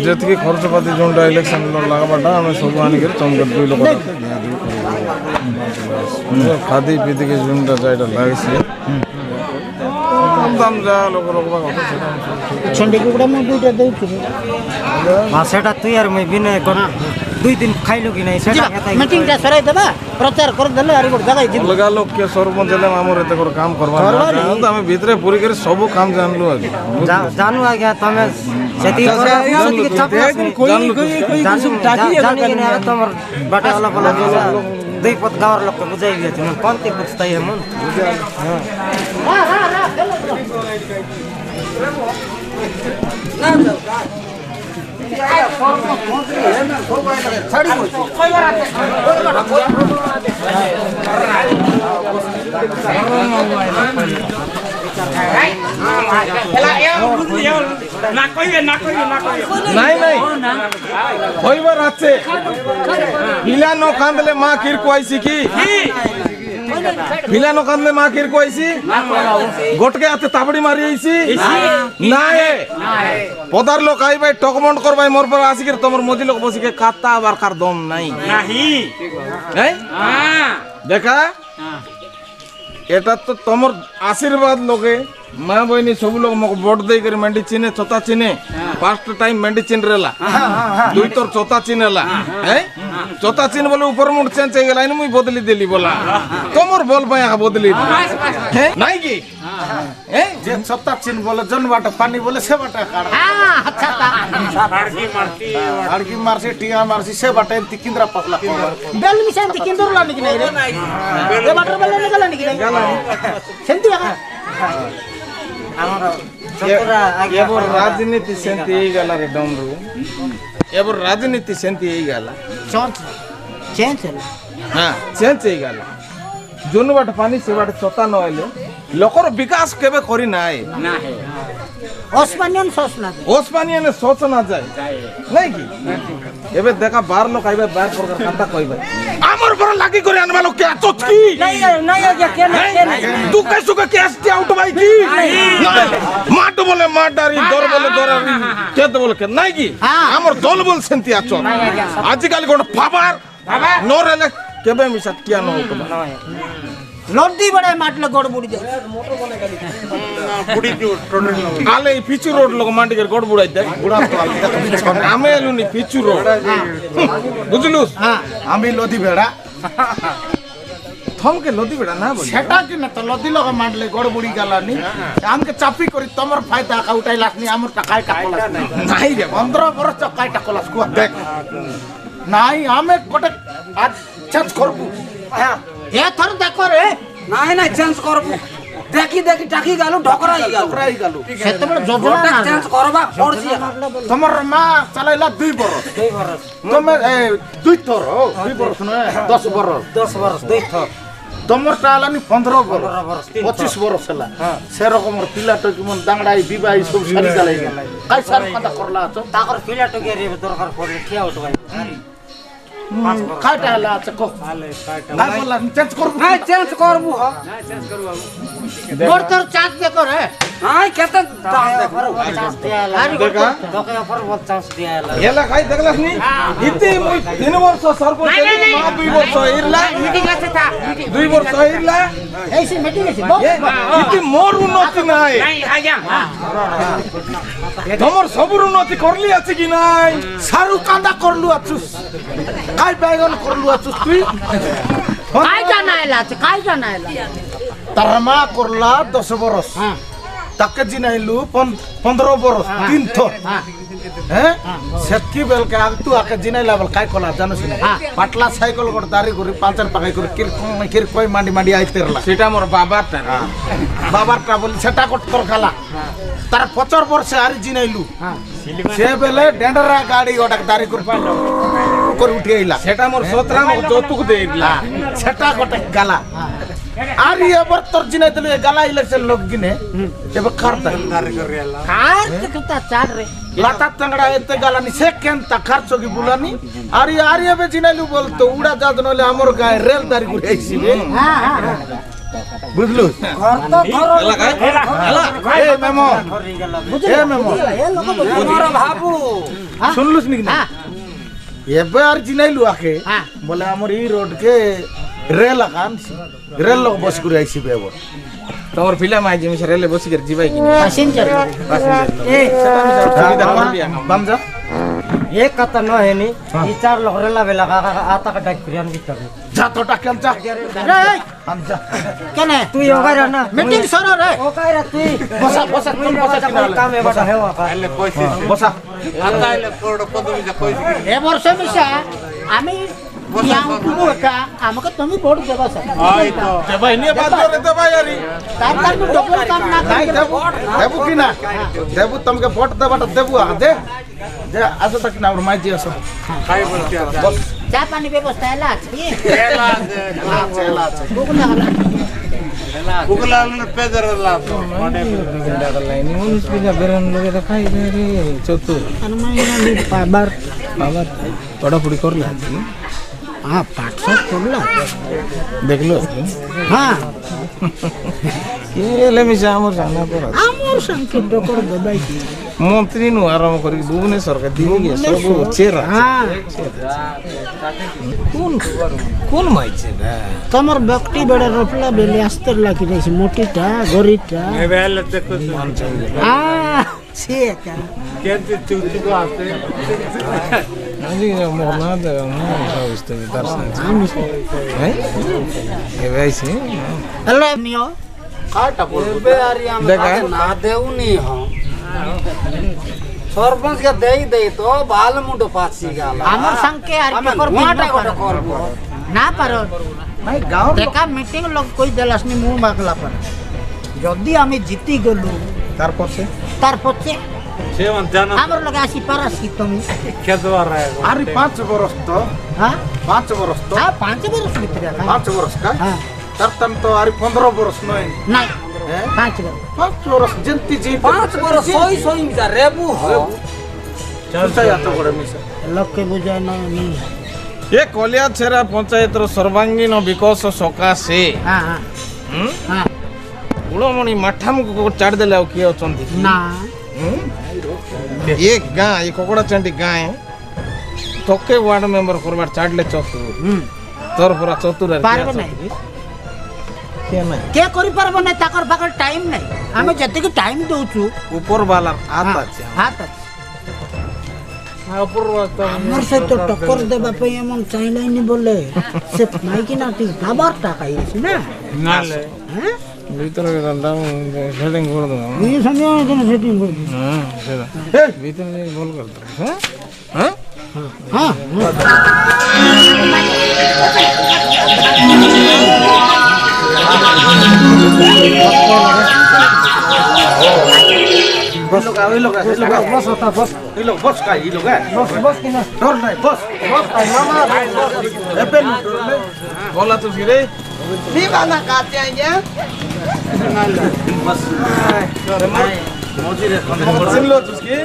Speaker 3: যেতিকি খরচপাতি যোনটা ইলেকশন লাগাবাটা আমি সব আনি করে তোমাকে দুই লোক খাদি পিদিকে যোনটা যাইটা লাগছে দাম যা লোক রকবা কথা সেটা
Speaker 6: ছন্ডে কুকুড়া মো দুইটা দেইছি
Speaker 1: সেটা তুই আর মই বিনে কোন 2 দিন খাইলো কি নাই সেটা এটাই
Speaker 6: মিটিংটা সরাই দেবা প্রচার করে দিলে আর গোট জায়গায় দিব
Speaker 3: অলগা লোক কে সরপঞ্চ এলে আমার এতে করে কাম করবা না তো আমি ভিতরে পুরি করে সব কাম জানলু আগে
Speaker 1: জানু আগে তুমি সেটি সেটি চাপ জানি না তোমার বাটা হলো বলা দুই পথ গাওয়ার লোক বুঝাই গিয়েছে কোন তে বুঝতাই এমন
Speaker 3: নাই নাই হইবার আছে মিলানো কান্দলে মা কির কইছি কি মিলানো কান্দলে মা কির কইছি গোটকে হাতে তাবড়ি মারি আইছি নাই পদার লোক আইবাই টকমন্ড করবাই মোর পর আসি করে তোমার মজি লোক বসিকে কাতা আবার কার দম নাই নাহি দেখা এটা তো তোমার আশীর্বাদ লোকে মা বইনি সবু লোক মক ভোট দেই করে মেন্ডি চিনে চতা চিনে ফার্স্ট টাইম মেন্ডি চিন রেলা দুই তোর চতা চিনেলা হ্যাঁ চতা চিন বলে উপর মুড চেঞ্জ হয়ে গেল মুই বদলি দিলি বলা তোমার বল পাই বদলি হ্যাঁ নাই কি হ্যাঁ যে চতা চিন বলে জন বাটা পানি বলে সে বাটা কাড়া
Speaker 6: আচ্ছা তা
Speaker 3: আড়কি মারছে টিয়া মারছে সে বাটা এন্তি কিন্দ্রা পাতলা
Speaker 6: বেল মিশান্তি কিন্দর লানি কি নাই রে এ বাটর বেল নে গলা নাকি নাই সেমতি বাকা
Speaker 1: আমার যতটা আগে
Speaker 3: এবার রাজনীতি সেন্তি এই গেল রে ডমরু এবার রাজনীতি সেন্তি এই গেল
Speaker 6: চঞ্চ চেঞ্জ
Speaker 3: হ্যাঁ চেঞ্জ হয়ে গেল যোন বাট পানি সে বাট চতা নইলে লোকর বিকাশ কেবে করি নাই
Speaker 6: ওসমানিয়ান সস লাগে
Speaker 3: ওসমানিয়ানে সোচ না যায় নাই কি এবে দেখা বার লোক আইবে বার প্রকার কান্তা কইবে আমার বড় লাগি করে আনবা লোক কে আচত কি
Speaker 1: নাই নাই আগে কেন কেন
Speaker 3: দুকে সুকে কেস টি আউট ভাই কি মাট বলে মাট ডারি দর বলে দরারি কে তো বলে কে নাই কি আমার দল বল সেন্তি আচত আজকাল কোন ফাবার নরেলে কেবে মিশাত কিয়া ন উঠবা
Speaker 6: লড্ডি বড় মাটলে গড় বুড়ি যায়
Speaker 3: আলে পিচু রোড লোক মাটিকে গড় বুড়াই দেয় বুড়া তো আমি এলুনি পিচু রোড বুঝলু আমি লদি বেড়া থমকে লদি বেড়া না বলি সেটা কি না তো লদি লোক মারলে গড় বুড়ি গেলানি আমকে চাপি করি তোমার ফায়দা কা উঠাই লাসনি আমার টাকায় টাকলাস নাই রে 15 বড় টাকায় টাকলাস কো দেখ নাই আমি কোটে আজ চেঞ্জ করব হ্যাঁ
Speaker 6: এ থর দেখো রে
Speaker 5: নাই নাই চেঞ্জ করব দেখি দেখি টাকি গেল ঢকরাই গেল
Speaker 6: সেতে বড় যোজনা না
Speaker 5: চেঞ্জ করবা পড়ছি
Speaker 3: তোমার মা চালাইলা 2 বরস তুমি 2 থর 2 বরস না 10 বরস
Speaker 1: 10 বরস 2 থর
Speaker 3: তোমার টালানি 15 বরস 25 বরস হলা সেরকম পিলাটো কেমন দাংড়াই বিবাই সব সারি চালাই গেল কাইসার কথা করলা আছো
Speaker 1: তাকর ফিলাটো গেরে দরকার পড়লে ঠিয়া উঠবাই
Speaker 3: কাটা হলা আছো কো না বললা চেঞ্জ করব
Speaker 5: হ্যাঁ চেঞ্জ করব
Speaker 6: গড় তোর চাঁদ দেখো রে
Speaker 5: হ্যাঁ কেতে
Speaker 1: চান্স দিয়ালা
Speaker 3: দেখা
Speaker 1: তোকে অফার বল চান্স দিয়ালা
Speaker 3: এলা খাই দেখলাস নি ইতি মুই 3 বর্ষ সরপঞ্চ মা 2 বর্ষ ইরলা
Speaker 5: মিটিং আছে তা
Speaker 3: 2 বর্ষ ইরলা
Speaker 6: এই সে মিটিং আছে
Speaker 3: ইতি মোর উন্নতি নাই
Speaker 5: নাই আজ্ঞা
Speaker 3: তোমার সবুর উন্নতি করলি আছে কি নাই সারু কান্দা করলু আছুস কাই বাইগন করলু আছুস তুই
Speaker 6: কাই জানাইলা আছে কাই জানাইলা
Speaker 3: তার মা করলা 10 বরস তাকে জিনাইলু 15 বরস 3 থর হ্যাঁ সেতকি বেলকে আগ তু আকে জিনাইলা বল কাই কলা জানোস না পাটলা সাইকেল গড দারি করি পাঁচন পাকাই করে কির কই মান্ডি মান্ডি আইতেরলা সেটা মোর বাবারটা বাবারটা বলি সেটা কত তোর খালা তার 75 বর্ষে আর জিনাইলু সে বেলে ডেন্ডরা গাড়ি ওটা দারি করে করে উঠে আইলা সেটা মোর 17 মোর যৌতুক দেইলা সেটা কত গালা আর এবার তোর জিনাই দিল গালা ইলেকশন লোক গিনে এবার খারতা
Speaker 6: কার কত চার রে
Speaker 3: লাতা টাংড়া এতে গালানি সে কেন তা খরচ কি বুলানি আর এবে জিনাইলু বলতো উড়া জাত নলে আমর গায়ে রেল দারি করে আইছিবে
Speaker 6: হ্যাঁ হ্যাঁ
Speaker 3: বুঝলু এ মেমো এ মেমো
Speaker 5: তোমার ভাবু
Speaker 3: শুনলুস নি না এবে আর জিনাইলু আকে বলে আমর এই রোড কে রেল আকান রেল লোক বস করে আইছিবে এবার তোমার ফিলাম আই জিনিস রেলে বসি করে জিবাই কি
Speaker 6: প্যাসেঞ্জার
Speaker 1: এ
Speaker 3: সুবিধা করে দিয়া বামজা
Speaker 1: एक कता न है नी ई 4 लोग रेला बेला आता का डाक फिरियान दिता
Speaker 3: যা তো টাকেন যা
Speaker 6: রে
Speaker 3: আমজা
Speaker 6: কেন
Speaker 1: তুই ওগাইরা না
Speaker 6: মিটিং সরো রে
Speaker 1: ওগাইরা তুই
Speaker 3: বসা বসা তুমি বসা কিনালে
Speaker 1: কামে বাটা হেওয়া কা
Speaker 3: বসা
Speaker 6: এ বর্ষ মিশা আমি আমাকে তুমি ভোট দেবা স্যার
Speaker 3: দেবাই নিয়ে বাদ করে দেবাই আরি
Speaker 6: তার কারণ ডবল কাম না
Speaker 3: নাই দেবু দেবু কি না দেবু তোমাকে ভোট দেবাটা দেবু দে যে আসো তাক না মাইজি আসো খাই বলতে বস
Speaker 6: চা পানি ব্যবস্থা এলা আছে
Speaker 3: এলা আছে
Speaker 6: কোন না
Speaker 5: কুকুলা পেজর লাভ
Speaker 4: লাইনি মুনিশ পিজা বেরন লগে দেখাই রে চতুর
Speaker 6: আর মাইনা বাবার
Speaker 4: পড়াপড়ি করলা
Speaker 6: হ্যাঁ পাঠ সব করলা
Speaker 4: দেখলো
Speaker 6: হ্যাঁ
Speaker 4: এলে মিশা আমার জানা পড়া
Speaker 6: আমার সঙ্গে ডকর দেবাই
Speaker 4: মন্ত্রী নু আরম্ভ করি ভুবনেশ্বর কে দিয়ে গিয়ে সব চেরা
Speaker 6: হ্যাঁ
Speaker 4: কোন মাইছে না
Speaker 6: তোমার ব্যক্তি বেড়ে রফলা বেলে আসতে লাগি যাইছে মোটিটা গরিটা
Speaker 5: এবেলে দেখো
Speaker 6: সে একা
Speaker 5: কেতে চুচু আছে
Speaker 4: আজি মোহনা দে না সবস্ত দর্শন
Speaker 6: আমি
Speaker 4: হ্যাঁ এ ভাইছে
Speaker 6: হ্যালো নিও
Speaker 1: কাটা পড়বে আরে
Speaker 4: দেখা
Speaker 1: না দেউনি হ सरपंच के देई तो बाल मुंडो पासी गाला
Speaker 6: আমার সঙ্গে আর কি করব
Speaker 1: মাটা কটা করব
Speaker 6: না পারো
Speaker 3: নাই গাঁও
Speaker 6: দেখা মিটিং লোক কই দেলাসনি মু মাগলা পারে যদি আমি জিতি গেলু
Speaker 3: তারপর সে
Speaker 6: তারপর সে
Speaker 5: সেवन জানা
Speaker 6: আমার লগে আসি পারাস কি তুমি
Speaker 5: খেদবার রে
Speaker 3: আরে 5 বরস তো
Speaker 6: হ্যাঁ
Speaker 3: 5 বরস তো
Speaker 6: হ্যাঁ 5 বছর ভিতরে
Speaker 3: 5 বরস কা
Speaker 6: হ্যাঁ
Speaker 3: তার তন তো আরে 15 বরস নয়
Speaker 6: নাই
Speaker 3: হ্যাঁ
Speaker 6: 5 বছর
Speaker 3: 5 বরস জেন্তি জি
Speaker 1: 5 বরস সই মিজা রেবু হ
Speaker 3: চাই এত বড় মিশা
Speaker 6: লোককে বুঝায় না নি
Speaker 4: এ কলিয়া ছেড়া পঞ্চায়েতর সর্বাঙ্গীন বিকাশ সকাশে
Speaker 6: হ্যাঁ হ্যাঁ হ্যাঁ
Speaker 4: গুড়মণি মাঠামକୁ ଚାଡ଼ି ଦେଲେ ଆଉ କିଏ ଅଛନ୍ତି
Speaker 6: না
Speaker 4: ଏ ଗାଁ ଏ କକଡ଼ା ଚାଣ୍ଡି ଗାଁ ତକେ ୱାର୍ଡ ମେମ୍ବର କରବାର ଚାଡ଼ିଲେ ଚତୁର ତୋର ପୁରା ଚତୁର
Speaker 6: পারবে না
Speaker 4: କିଏ ନାହିଁ
Speaker 6: কে করি পারবো না তাকর পাকর টাইম নাই আমি যেতিকি টাইম দউছু
Speaker 4: ଉପର ବାଲା ହାତ ଅଛି
Speaker 6: হাত আছে আমার সাথে টক্কর দেবা পাই এমন চাইলাইনি বলে সে মাইকি না ঠিক খাবার টাকা আইছি না
Speaker 5: নালে
Speaker 6: হ্যাঁ
Speaker 4: ଭିତରେ ସେଟିଂ କରିଦେବା
Speaker 6: এই সময় এখানে সেটিং করে দিই
Speaker 4: ହଁ ସେଇଟା ଭିତରେ ଯାଇ ଭଲ କରିଦେବା ହଁ
Speaker 6: হ্যাঁ
Speaker 3: बस ओइ लोग बस होता बस ई लोग बस का ई लोग बस किना डर नहीं बस बस का मामा एबे डर नहीं
Speaker 4: बोला तू फिरे
Speaker 6: दीवाना काटे आइए
Speaker 3: बस मोजी रे
Speaker 4: चिन लो तुझकी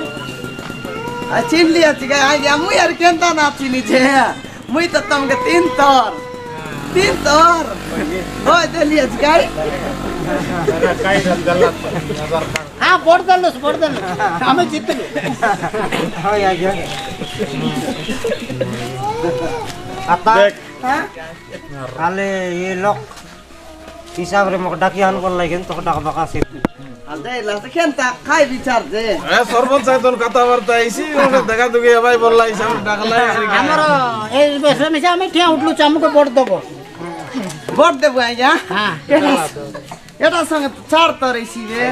Speaker 6: चिन लिया छिगा आइए मु यार केंता ना चिनी छे मुई त तुमके तीन तोर हो दे लिया छिगा हाँ बोर्ड दल्लो हमें जीतलु
Speaker 1: हां या गया आता आले ये लोग हिसाब रे मक डाकी आन कोन लागेन तो डाक बका से
Speaker 6: अदे लास केंता काय विचार जे
Speaker 4: ए सरपंच साहेब তোর কথাবার্তা আইছি ওকে দেখা দুগে ভাই বললা হিসাব ডাকলা
Speaker 6: हमरो ए बेसरा में हम ठिया उठलु चामको बोर्ड देबो आइया हां एटा संग चार तरैसी रे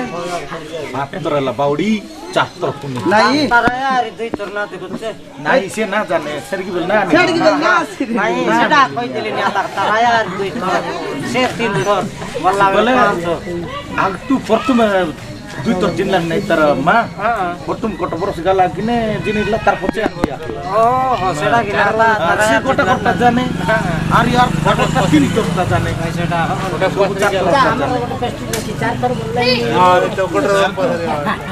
Speaker 3: मात्र ला बाउडी चात्र पुनी
Speaker 6: नहीं
Speaker 1: तारा यार दुई तरना देखो से
Speaker 3: नहीं से ना जाने सरकी बोल ना
Speaker 6: छेड़ के ना
Speaker 1: नहीं सेटा कोई दिले नि आता तारा यार दुई तर से तीन तर बल्ला
Speaker 3: बोले
Speaker 1: 500
Speaker 3: आग तू प्रथम दुई तर जिल्ला नहीं तर मा प्रथम कट बरस गला किने जिनिला तार पचे आनिया
Speaker 1: ओ हो सेटा कि नाला तारा
Speaker 3: से कोटा कोटा जाने आर यार कोटा कति नि कोटा जाने
Speaker 1: सेटा
Speaker 6: हमरो फेस्टिवल चार तर बोलले
Speaker 5: और तो कोटर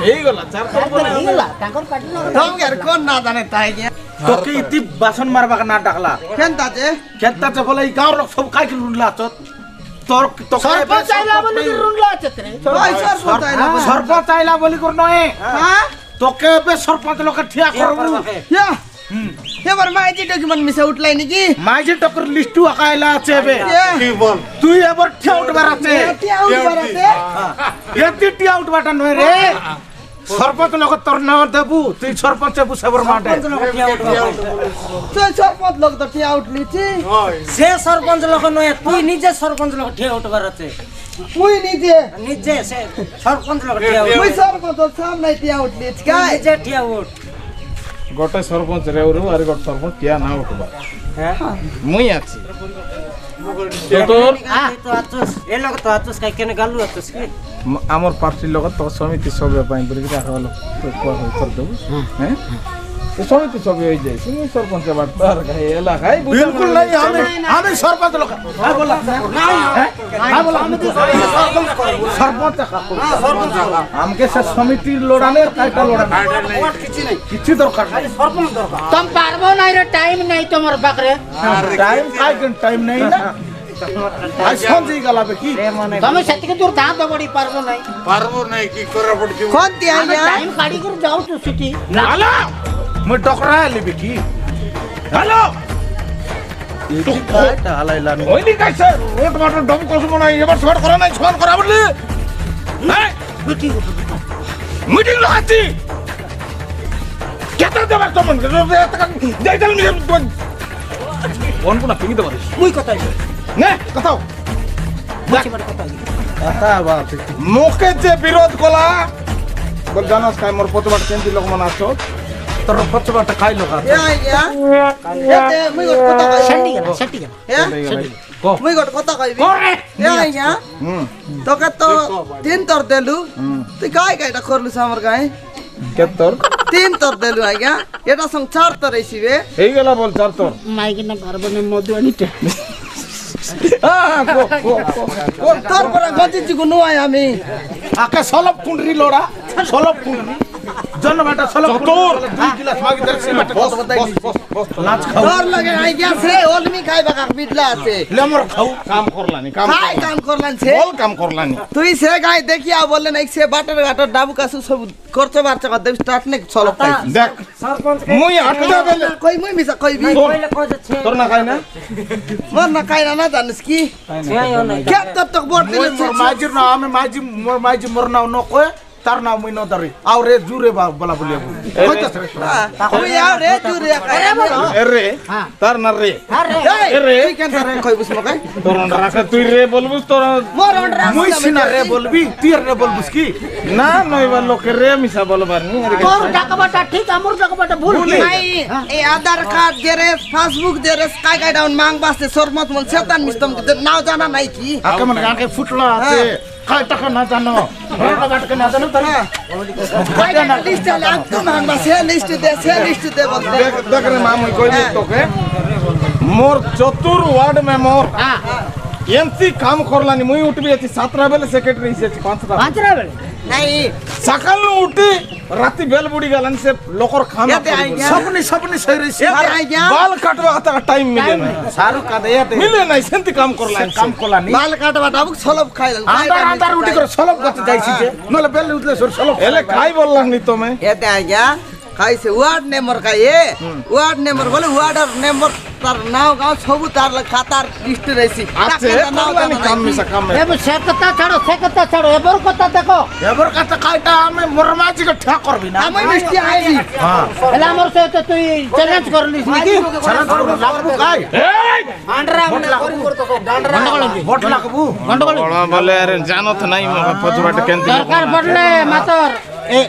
Speaker 4: এই গলা চার তো
Speaker 6: हिला ताकर पार्टी हम यार कोन ना जाने ताई
Speaker 3: तो के इति बासन मारबा ना डाकला
Speaker 6: केंता जे
Speaker 3: केता च बोले गांव लोग सब काय के रुनला चत तोर तो
Speaker 6: सरपंच आइला बोली रुनला चतरे
Speaker 3: सरपंच आइला बोली कर नए
Speaker 6: हां
Speaker 3: तो के बे सरपंच लोग ठिया करबू
Speaker 6: या एबार माइजी डॉक्यूमेंट मिसे उठलाई नि की
Speaker 3: माइजे टकर लिस्टु आकायला আছে বে
Speaker 5: কি বল
Speaker 3: তুই এবার ঠিয়া উঠবার আছে
Speaker 6: टिया उठ बराते
Speaker 3: এতি ঠিয়া উঠবাটা নয় রে सरपंच लोग তোর নাম দেবু তুই सरपंच এবু সেবর মাঠে
Speaker 6: तो सरपंच लोग तो टिया उठली छी
Speaker 1: से सरपंच लोग नय তুই নিজে सरपंच लोग ठे उठবার আছে
Speaker 6: मुई निजे
Speaker 1: নিজে से सरपंच लोग ठे
Speaker 6: मुई सरपंच तो सामने टिया उठली छी काय
Speaker 1: নিজে ठे उठ
Speaker 4: গোটে সরপঞ্চ রেউরু আর গোটে সরপঞ্চ টিয়া না উঠবা মুই আছি তোর
Speaker 1: তো আতুস এ লোক তো আতুস কাই কেনে গালু আতুস কি
Speaker 4: আমার পার্টির লগত তো সমিতি সবে পাই বলি রাখা হলো তো কোয়া হই কর দেবো হ্যাঁ সমিতি সবই হয়ে যায় তুমি সরপঞ্চ আবার তার গায়ে এলাকায়
Speaker 3: बिल्कुल नहीं हमें सरपंच लोग हां बोला हां बोला सरपंच हमके से समिति लोड़ाने काटा लोड़ाने किछि दरकार नहीं
Speaker 5: सरपंच दरकार
Speaker 7: तुम पारबो नहीं रे टाइम नहीं तुम्हारे पाखरे
Speaker 3: टाइम नहीं ना आज कौन सी गला पे की
Speaker 7: তুমি সেদিকে তোর দাঁত বড়ি পারবো নাই
Speaker 4: পারবো নাই কি করে পড়ছি
Speaker 6: কোন তিয়া
Speaker 7: আমি টাইম কাড়ি করে যাও তো সিটি
Speaker 3: हेलो मैं टकरा लेबे की हेलो तू काटा हलाइला नहीं
Speaker 4: ওইলি কাইছে রোড মাটার ডম কসম নাই এবার শর্ট করা নাই শর্ট করা বললি হ্যাঁ মিটিং লাগাচ্ছি কেতা দেবার তোমার দেই দিলাম নিজে কোন কোন পিনি দেবার
Speaker 7: মুই কথাই
Speaker 4: নে কথাও
Speaker 3: आता बात
Speaker 4: মুখে যে বিরোধ কলা বল জানাস কাই মোর প্রতিবাদ কেন্দ্র লোক মান আছো
Speaker 3: तर पचबाट खाइ लोगा
Speaker 6: या या एते मुई गट कथा कहि
Speaker 7: সেটি গেল সেটি গেল
Speaker 6: मुई गट कथा कहिबी या या তোকে তো তিন তর দেলু তুই কাই কাইটা করলুস আমার গায়
Speaker 4: কে তোর
Speaker 6: তিন তর দেলু আজ্ঞা এটা সং চার তর আইছিবে
Speaker 4: এই গেলা বল চার তোর
Speaker 7: মাইকে না পারবো না মধু আনিতে
Speaker 6: তোর পরে গঞ্জি গুনো আই আমি
Speaker 3: आके सलप कुंडरी लोड़ा सलप कुंडरी जन बेटा सलप
Speaker 4: তোর
Speaker 3: 2 गिलास मागी दर से बेटा कत बताई लाच खाऊ
Speaker 6: তোর লাগে আজ্ঞা সে ওলমি খাইবা কাক বিদলা আছে
Speaker 3: ले मोर खाऊ
Speaker 4: কাম করলানি কাম
Speaker 6: খাই কাম করলান সে
Speaker 4: বল কাম করলানি
Speaker 6: তুই সে গায় দেখিয়া বললে না সে বাটার ঘাটার ডাবু কাছু সব করতে পারছে কত স্টার্ট নে সলপ পাই
Speaker 4: দেখ
Speaker 1: सरपंच
Speaker 4: মুই আটটা বেলে
Speaker 6: কই মুই মিছা কইবি
Speaker 1: पहिले कहे छे
Speaker 4: তোর না খাই না
Speaker 6: মোর না কাইনা না জানিস কি
Speaker 1: छ्यायो नै
Speaker 6: কে তোর তক বড় দিলে
Speaker 3: मोर माजिर ना हमें माजी मोर नाव न कोय तार नाव मुई न दरी आउ रे जुरे बला बोलिया कोई त
Speaker 6: তুই আও রে জুরে
Speaker 4: এরে তার না রে
Speaker 6: রে তুই কেন রে কই বুঝ মকাই
Speaker 4: তোর রাখা তুই রে বলবুস তোর
Speaker 6: মোর অন্ডরা
Speaker 3: मुई सिना रे बोलबी तीर रे बोलबुस की
Speaker 4: না নইবার লোকে রে মিছা বলবার নি
Speaker 7: তোর ডাকাবাটা ঠিক আমার ডাকাবাটা ভুল
Speaker 6: নাই এই আধার কার্ড জেরেস পাসবুক জেরেস কাই কাই ডাউন মাং বাসে সরমত মন সেতান মিস্তম নাও জানা নাই কি
Speaker 3: आके मन आके फुटला आते काय टका ना जानो रोड बाट के ना जानो तरी
Speaker 6: কাই না লিস্ট আলে আপ তো মাং বাসে লিস্ট দে বল
Speaker 4: দেখ দেখ রে মা মুই কই দিই তোকে মোর চতুর ওয়ার্ড মেম্বার
Speaker 7: হ্যাঁ
Speaker 4: এমসি কাম করলানি মুই উঠবি আছি 7টা বেলে সেক্রেটারি এসেছি 5টা
Speaker 7: পাঁচরা বেলে
Speaker 6: নাই
Speaker 4: সকাল উঠি রাতি বেল বুড়ি গেলেন সে লোকর খানা
Speaker 6: এতে আইগা
Speaker 3: सपनी सही रे
Speaker 6: এতে আইগা
Speaker 4: বাল কাটবা কথা টাইম মিলে না
Speaker 3: सारू का दे दे
Speaker 4: মিলে নাই সেন্তি কাম করলাম
Speaker 3: काम कोलानी
Speaker 6: বাল কাটবা ডাবু সলব খাইলাম
Speaker 3: अंदर उठी कर सलप गत जाइसी जे नले बेल उठले सर सलप
Speaker 4: এলে খাই বললাম নি তুমি
Speaker 6: এতে আইগা খাইছে ওয়ার্ড মেম্বার খাইয়ে ওয়ার্ড মেম্বার বলে ওয়ার্ডার মেম্বার তার নাও গাও সবু তার খাতার লিস্ট রইছি
Speaker 4: আছে করলানি কাম মিছা কাম
Speaker 7: এবার সে কথা ছাড়ো এবার কথা দেখো
Speaker 3: एबर का त काइटा हमें मोरमाजी के ठा करबी ना
Speaker 6: আমি মিষ্টি আইবি
Speaker 7: এলা আমার সাথে তুই চ্যালেঞ্জ করলিস নাকি
Speaker 3: चलन लागबू काय
Speaker 4: এই
Speaker 7: আন্ডরা করি করতে ডান্ডরা
Speaker 3: वोट लागबू
Speaker 7: গন্ডগোল
Speaker 4: বড় বলে আরে জানো তো নাই পজবাট কেন্দ্র
Speaker 7: দরকার পড়লে মাতর এ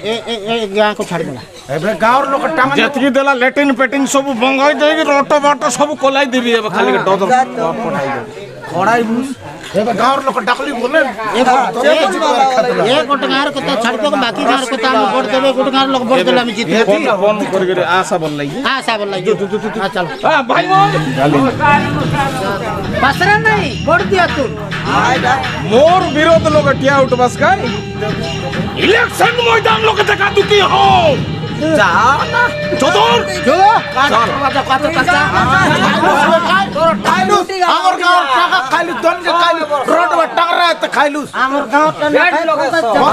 Speaker 7: গাঁ কো ছাড় দেলা
Speaker 3: एबे गांव लोग टांगा
Speaker 4: যেতকি দেলা ল্যাটিন পেটিন সব বঙ্গাই দেই রট বাট সব কোলাই দিবি এবে খালি ডজন
Speaker 3: खड़ाई बुस एबे गांव लोग डाकली बोले
Speaker 7: এ গোটে গাঁর কথা ছাড় দো বাকি গাঁর কথা আমি ভোট দেবে গোটে গাঁর লোক ভোট দিলে আমি জিতবো
Speaker 4: ফোন করে করে আশা বল লাগি
Speaker 7: হ্যাঁ সাহেব লাগি হ্যাঁ চল
Speaker 4: হ্যাঁ ভাই বোন
Speaker 7: পাসরা নাই ভোট দিয়া তুই
Speaker 4: মোর বিরোধ লোক টিয়া উঠবাস কাই ইলেকশন ময়দান লোক দেখা দুটি হো
Speaker 3: जा ना
Speaker 4: চতুর
Speaker 7: চলো
Speaker 3: खाइलु हमर गांव टाका खाइलु दन के खाइलु रोड में टांगरा त खाइलु
Speaker 1: हमर गाउँ त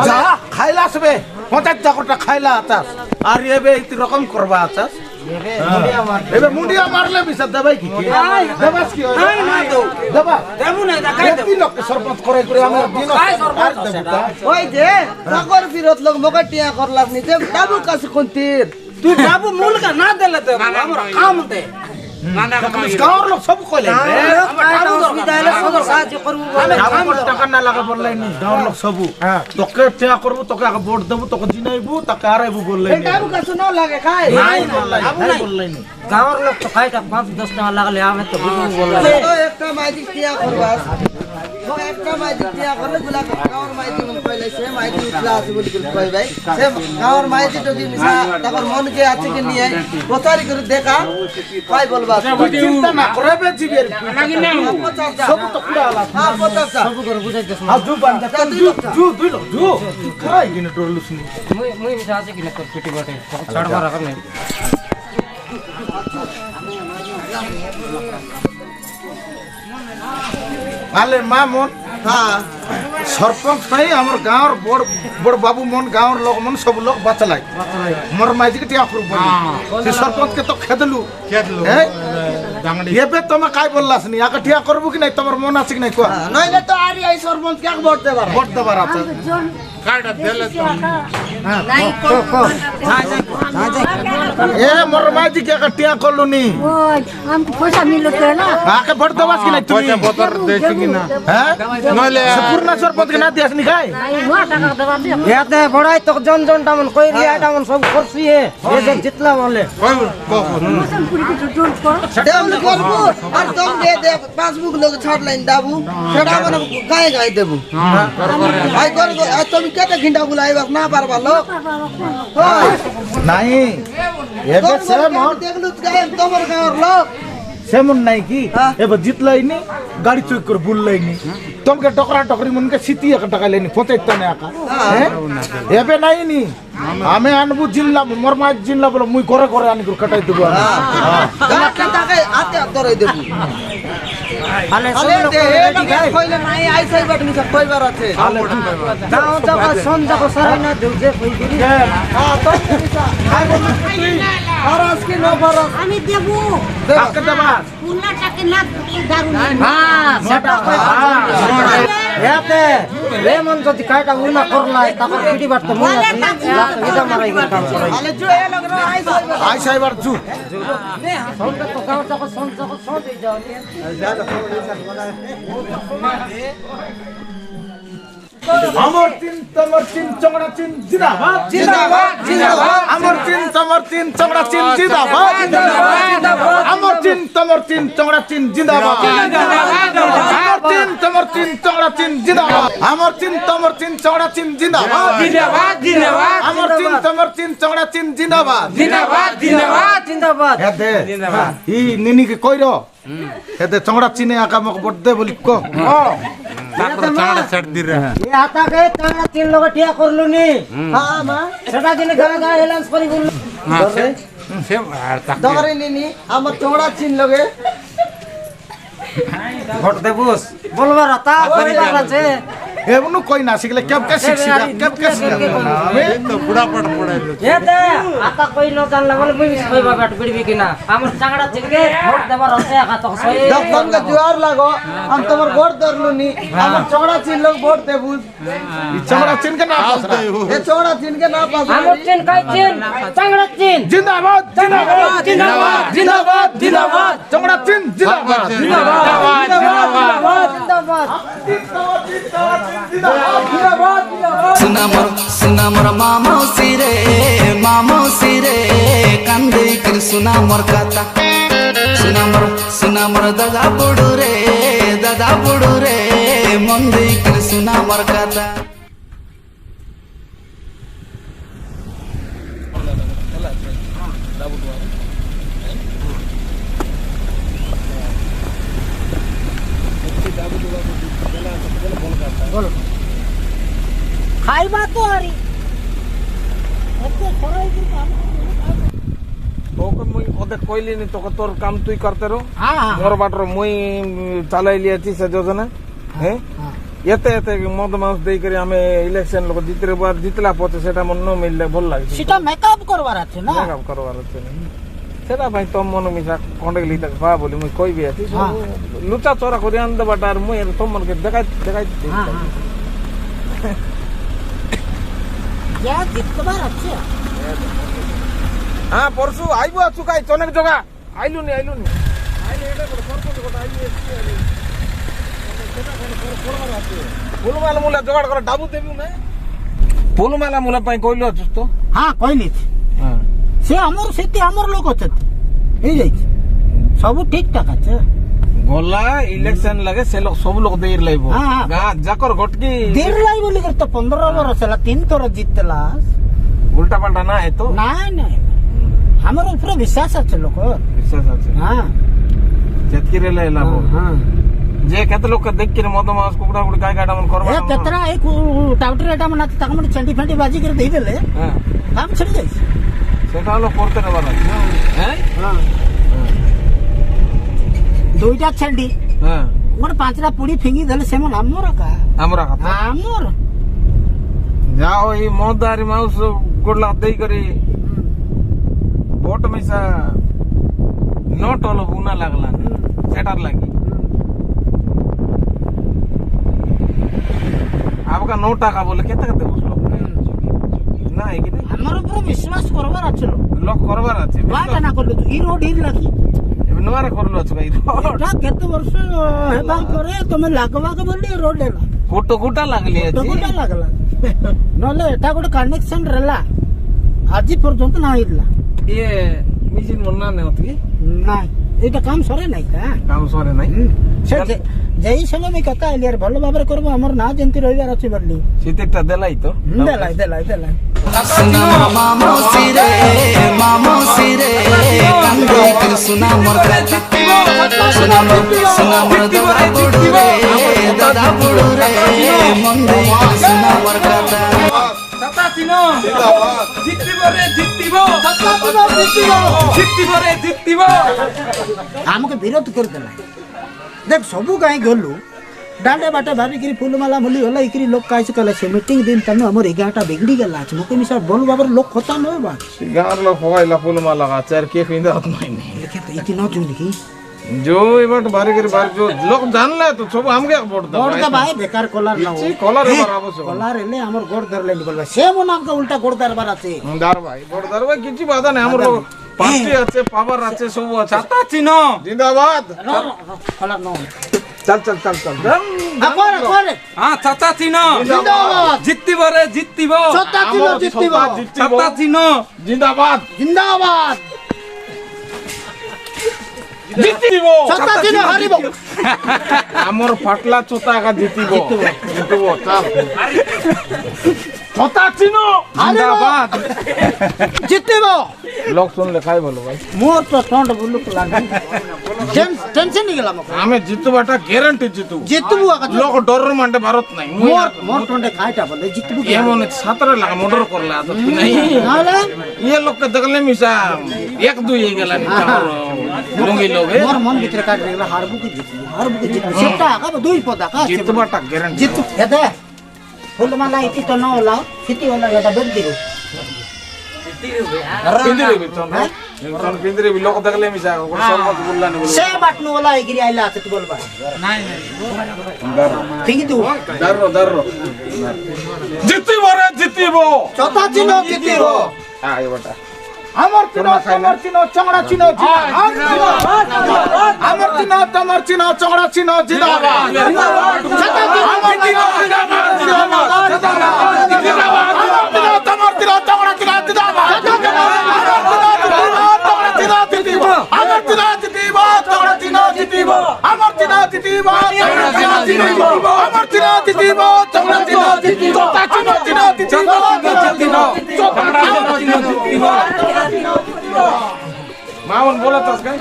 Speaker 3: जा खाइला सबे पचास जगटा खाइला आता और एबे इति रकम करबा आता एबे मुंडिया मारले बिसा दबाई की दबास की
Speaker 1: নাই না তো
Speaker 3: दबा
Speaker 1: দেবু নাই দেখাই দেব
Speaker 3: तीन लोग के सरपंच करे करे हम दिन
Speaker 6: ওই যে নগর বিরোধ লোক মগটিয়া করলাম নি যে ডাবু কাছে কোনতির
Speaker 1: তুই যাবু মূল का ना देले तो हमर काम दे
Speaker 3: गांव लोग सब कोले
Speaker 1: অসুবিধা হলে সদর সাহায্য করবো বলে
Speaker 3: हम টাকা না লাগা বললাই নি গাঁव लोग सब তোকে টিয়া করব তোকে আগে ভোট দেব তোকে জিনাইবু তাকে আরাইবু বললাই নি
Speaker 6: ডাবু কাছে ন লাগে খাই
Speaker 3: নাই বললাই নি
Speaker 1: গাঁৱৰ লোক তো খাইটা 5-10 টাকা লাগলে আমি তো বুঝবো বললে
Speaker 6: তো একটা মাইজি টিয়া করবাস একটা মাইতি টিয়া করলে গুলা গাঁর মাইতি মন কইলে সে মাইতি উঠলা আছে বলি কই ভাই সে গাঁর মাইতি তো দিন তারপর মন কে আছে কি নিয়ে প্রচারি করে দেখা ভাই বলবা
Speaker 3: চিন্তা না করে বে জিবের
Speaker 5: নাকি না
Speaker 3: সব তো পুরা আলা
Speaker 6: হ্যাঁ 50
Speaker 1: সব করে বুঝাইতেছ
Speaker 3: আ জু বান্দা জু দুই লোক জু খাই কিনে টরলুস নি
Speaker 1: মুই মিছা আছে কিনা তোর পিটি বটে ছাড়বা রাখ নাই
Speaker 3: আলে মা মন
Speaker 6: হ্যাঁ
Speaker 3: सरपंच नहीं हमर गांव बड़ बड़ बाबू मन गांव लोग मन सब लोग बचलाई मोर माइजी के टिया खुर बोली से सरपंच के तो खेदलु हैं ये पे तुम काय बोललास नी आका टिया करबु कि नहीं तमर मन आसी कि नहीं को
Speaker 6: নইলে তো আরি আই সরপঞ্চ কে ভোট দেবার
Speaker 3: वोट देबार আছে
Speaker 4: কাটা দিলে
Speaker 3: ए मोर माइजी के आका टिया करलु नी
Speaker 2: ওই আমি পয়সা মিলতে না
Speaker 3: आके वोट देबास कि नहीं
Speaker 4: পয়সা
Speaker 3: तुम
Speaker 4: বতর দেছি কি না
Speaker 3: हैं
Speaker 4: নইলে
Speaker 3: से पूर्ण सरपंच के ना दियास नी काय
Speaker 2: এই নোয়া টাকা দেবা দে
Speaker 1: ইয়াতে বড়াই তো জন জন টামন কই রিয়া টামন সব করছি হে এ যে জিতলা বলে
Speaker 4: কই কখন
Speaker 2: মোসন পুরি কি জোর কর
Speaker 6: দেবলু করবো আর তুম দে পাসবুক লোক ছাড় লাইন দাবু সেটা মানে গায়ে গায়ে দেবু আই কর আর তুমি কেটে ঘিন্ডা বুলাইবা না পারবা লোক হয়
Speaker 3: नहीं ये पे से मोर
Speaker 6: দেখলু গায়ে তোমার গাঁর লোক
Speaker 3: सेमन नहीं की एबे जितलाई नी गाड़ी चुक कर बुललाई नी तुमके टकरा टकरी मन के सिटी एक टका लेनी पोतेता ने आका हैं एबे नहीं नी हमें अनबु जिल्ला मोरमा जिल्ला बोल मुई करे करे आनी कर कटाई देबो
Speaker 6: গাঁকে তাকে হাতে ধরে দেবু
Speaker 1: আলে সব
Speaker 6: আলে
Speaker 1: লোক
Speaker 6: দে
Speaker 1: রেডি গায়
Speaker 6: কইলে নাই আই সাই বাটনি সব কইবার আছে
Speaker 1: গাঁও জায়গা সন জায়গা সারাই না দেউ যে কই দিলি
Speaker 6: হ্যাঁ তো আই বল খরচ কি না খরচ
Speaker 2: আমি দেবো
Speaker 3: आके देबा
Speaker 2: পুনা টাকা না দারু
Speaker 1: হ্যাঁ সেটা কই ইয়াতে লেমন যদি কাটা উনা করলাই তারপর পিটি বাট তো মুই আছি এটা মারাই গেল কাম করাই
Speaker 6: আলে জো এ লগ রা আই সাই
Speaker 3: आई साइबर जू
Speaker 1: সন তো গাঁও জায়গা সন দেই যাও
Speaker 3: हमर तीन तमर तीन चंगड़ा तीन जिंदाबाद
Speaker 6: जिंदाबाद जिंदाबाद
Speaker 3: हमर तीन तमर तीन चंगड़ा तीन जिंदाबाद हमर तीन तमर तीन चंगड़ा तीन जिंदाबाद हमर तीन तमर तीन चंगड़ा तीन जिंदाबाद हमर तीन तमर तीन चंगड़ा तीन जिंदाबाद
Speaker 5: জিন্দাবাদ জিন্দাবাদ
Speaker 3: हमर तीन तमर तीन चंगड़ा तीन जिंदाबाद
Speaker 5: জিন্দাবাদ জিন্দাবাদ
Speaker 1: জিন্দাবাদ
Speaker 3: हेदे ई निनी के कइरो हेदे चंगड़ा चिने आका मक बड्डे बोली को
Speaker 4: তারপর চাড়া ছাড় দিরা
Speaker 1: এ আতাকে তারা তিন লোক ঠিয়া করলু নি
Speaker 6: হ্যাঁ মা
Speaker 1: সেটা দিনে গায়ে গায়ে এলান্স করি বললু
Speaker 4: না সে আর তাকে
Speaker 6: দরে নিনি আমার চোড়া চিন লগে
Speaker 1: ভোট দেবুস বলবার তা কইবার আছে
Speaker 3: एवनु कोई ना सिखले केब के
Speaker 4: তো বুড়া পড় পড়াইলো
Speaker 1: এতে আতা কই ন জানলা বলে মুই কইবা বাট বিড়বি কিনা আমার চাংড়া চিনকে ভোট দেবার আছে আকা তো সই
Speaker 6: দম কে জোয়ার লাগো हम তোমার ভোট ধরলু নি আমার চোড়া চিন লোক ভোট দেবু
Speaker 3: चंगड़ा चिन के ना पासरा
Speaker 6: এ চোড়া চিন কে না পাস
Speaker 1: আমার চিন কাই চিন চাংড়া চিন
Speaker 3: जिंदाबाद जिंदाबाद जिंदाबाद जिंदाबाद जिंदाबाद चंगड़ा चिन जिंदाबाद
Speaker 4: জিন্দাবাদ জিন্দাবাদ
Speaker 1: জিন্দাবাদ
Speaker 8: सुना मोर मामौसी रे कांदे कर सुना मोर काता सुना मोर दादा बुडू रे मंदे कर सुना मोर काता
Speaker 2: খাইবা তো আরি এতে সরাই দি
Speaker 4: তোকে মুই ওদের কইলি নি তোকে তোর কাম তুই করতে রো
Speaker 2: হ্যাঁ
Speaker 4: মোর বাটর মুই চালাই লিয়েছি সে যোজনা হ্যাঁ এতে এতে মদ মাংস দেই করে আমি ইলেকশন লোক জিতলা পথে সেটা মন মিললে ভাল লাগছে
Speaker 7: সেটা মেকআপ করবার আছে না
Speaker 4: মেকআপ করবার আছে সেটা ভাই তোর মন মিশা কন্ডে লিতা পা বলি মুই কইবি আছি লুচা চোরা করে আন দেবা আর মুই তোর মনকে দেখাই
Speaker 7: যা জিতবার আছে
Speaker 4: হ্যাঁ পরশু আইবো আছু কাই অনেক জগা আইলু নি আইলে এটা করে পরশু কথা আইলে ফুলমালা মুলা জোগাড় করে ডাবু দেবি না ফুলমালা মুলা পাই কইলো আছু তো
Speaker 7: হ্যাঁ কইলি
Speaker 4: হ্যাঁ
Speaker 7: সে আমার সেটি আমার লোক আছে এই যাইছে সব ঠিকঠাক আছে
Speaker 4: गला इलेक्शन लगे से लोग सब लोग देर लाइबो
Speaker 7: हाँ।
Speaker 4: गाँ जाकर घटकी
Speaker 7: देर लाई बोली कर तो 15 वर्ष ହେଲା 3 ଥର ଜିତଲା
Speaker 4: उल्टा पल्टा ना है तो
Speaker 7: ନାଇଁ ନାଇଁ ଆମର ଉପରେ ବିଶ୍ୱାସ ଅଛି ଲୋକ
Speaker 4: विश्वास আছে
Speaker 7: ହଁ
Speaker 4: ଯେତକି ରେଲେ ଲାଭ
Speaker 7: ହଁ
Speaker 4: ଯେ କେତେ ଲୋକ ଦେଖିକିରି ମଦ ମାସ କୁକୁଡ଼ା କୁକୁଡ଼ା ଗାଈ ଗାଡା ମନ କରବା
Speaker 7: ଏ କେତେଟା ଏଇ ଟାଉଟର ଏଟା ମାନେ ତାଙ୍କ ମାନେ ଚେଣ୍ଡି ଫେଣ୍ଡି ବାଜି କରି ଦେଇଦେଲେ କାମ ଛିଡି ଯାଇଛି
Speaker 4: ସେଟା ଲୋକ କରତେ ନେବାର ହ্যাঁ
Speaker 7: ହଁ ଦୁଇଟା ଚେଣ୍ଡି
Speaker 4: হ্যাঁ
Speaker 7: ଗୋଟେ 5ଟା ପୁଡି ଫିଙ୍ଗି ଦେଲେ ସେମାନେ ଆମର କା
Speaker 4: ଆମର କଥା
Speaker 7: ଆମର
Speaker 4: ଯାଅ ଏଇ ମଦାରି ମାଉସ ଗୋଡଲା ଦେଇ କରି ଭୋଟ ମିଶା ନଟ ହଲ ବୁନା ଲାଗଲା ସେଟାର ଲାଗି आपका 9 टाका बोले केते केते बुझलो ना है कि नहीं
Speaker 7: ଆମର ଉପରେ ବିଶ୍ୱାସ କରବାର ଅଛି
Speaker 4: लोक करबार अछि
Speaker 7: ବାଟା ନା କଲୁ ତୁ ଇ ରୋଡ ଇ ଲାଖି
Speaker 4: ଏବେ ନୂଆରେ କରलो ଅଛି ଭାଇ
Speaker 7: ଏଟା କେତେ ବର୍ଷ ହେବା ପରେ ତମେ ଲାଗବାକ ବୋଲି ରୋଡ ହେଲା
Speaker 4: କୋଟ କୋଟା ଲାଗଲି ଅଛି
Speaker 7: କୋଟା ଲାଗଲା ନହେଲେ ଏଟା ଗୋଟେ କନେକ୍ସନ ରହିଲା ଆଜି ପର୍ଯ୍ୟନ୍ତ ନା ହେଇଥିଲା
Speaker 4: ये मिसिन मन्ना ने होती
Speaker 7: ନାଇଁ ଏଇଟା କାମ ସରେ ନାଇଁ କା
Speaker 4: काम सरे नहीं
Speaker 7: ସେ ଯେଇ ସମୟ ମୁଁ କଥା ଏଲିଆର ଭଲ ଭାବରେ କରବ ଆମର ନା ଯେମିତି ରହିବାର ଅଛି ବୋଲି
Speaker 4: सीतेटा देलाई तो
Speaker 7: ଦେଲାଇ ଦେଲାଇ ଦେଲାଇ
Speaker 8: सुना मोर मामो सिरे कांदे कर सुना मोर कथा सुना मोर दादा बुडू रे मंदे कर सुना मोर कथा
Speaker 5: सता चिनो जितबो रे जितबो सता चिनो जितबो रे जितबो
Speaker 7: ଆମକୁ ବିରୋଧ କରିଦେଲା देख सबू कहीं गलु डांडे बाटे भारिकी फूलमाला मुली होला इकरी लोक काइस कले से मीटिंग दिन तनु हमर 11टा बिगड़ी गेला छ मके मिसा बोल बाबर लोक खता न बा
Speaker 4: गार लोग होइला फूल माला का चार के फिंदा नहीं
Speaker 7: लेके तो इति न जुंदी की
Speaker 4: जो इबट बारी कर बार जो लोग जानले तो सब हमके वोट दो
Speaker 7: गोड़ भाई बेकार कोलार न हो
Speaker 4: कलर बराबर से
Speaker 7: कोलार ले हमर गोड़ धर ले बोलबा से मो नाम का उल्टा गोड़ दरबार আছে
Speaker 4: दार भाई वोट दरबार किछि बाधा नहीं हमर लोग पार्टी আছে पावर আছে सब আছে
Speaker 5: सता चिनो
Speaker 4: जिंदाबाद
Speaker 7: कोलार न
Speaker 4: चल चल चल चल
Speaker 7: कोरे
Speaker 5: हां सता चिनो
Speaker 7: जिंदाबाद
Speaker 5: जितबो रे जितबो
Speaker 7: सता चिनो जितबो
Speaker 5: सता चिनो
Speaker 4: जिंदाबाद
Speaker 7: जिंदाबाद
Speaker 4: जितिबो
Speaker 7: सता चिनो हरिबो
Speaker 4: हमर फाटला चोता का जितिबो जितिबो चल छोटा चिनो
Speaker 5: जिंदाबाद
Speaker 7: जितबो
Speaker 4: लोग सुन ले खाई बोलो भाई
Speaker 7: मोर तो ठंड बुलुक लागे टेंशन नहीं गेला मको
Speaker 4: हमें जितबाटा गारंटी जितु
Speaker 7: जितबु आका
Speaker 4: लोग डर मांडे भारत नहीं
Speaker 7: मोर मोर ठंडे खाइटा बोले जितबु
Speaker 4: ये मोने 17 लाख मोटर करला आदत नहीं
Speaker 7: नाले
Speaker 4: ये लोग के देखले मिसा 1-2 ही गेला लुंगी लोग है
Speaker 7: मोर मन भीतर काट गेला हारबु की जितबु सेटा आका दुई पदा का
Speaker 4: जितबाटा गारंटी
Speaker 7: जितु हेदे फूलमाला इति तो न होला सिटी होला एटा बेद दिगो
Speaker 4: पिंदरे भी चल चल पिंदरे भी लोग देखले मिसा सरपंच बोलला नहीं बोल
Speaker 7: से बाटनु होला एगिरी आइला आते तू बोलबा नहीं ठीक तू
Speaker 4: दर्रो जितिबो रे जितिबो
Speaker 7: चौथा चिनो जितिबो
Speaker 4: आ ये बेटा
Speaker 3: আমার চিনো তোমার চিনো চংড়া চিনো আমার চিনো তোমার চিনো চংড়া চিনো জিন্দাবাদ জিন্দাবাদ আমার চিনো তোমার চিনো চংড়া চিনো জিন্দাবাদ আমার চিনো জিতিব চংড়া চিনো জিতিব আমার চিনো জিতিব চংড়া চিনো জিতিব আমার চিনো জিতিব চংড়া চিনো জিতিব তা চিনো চিনো জিতিব
Speaker 4: मावन बोला तो क्या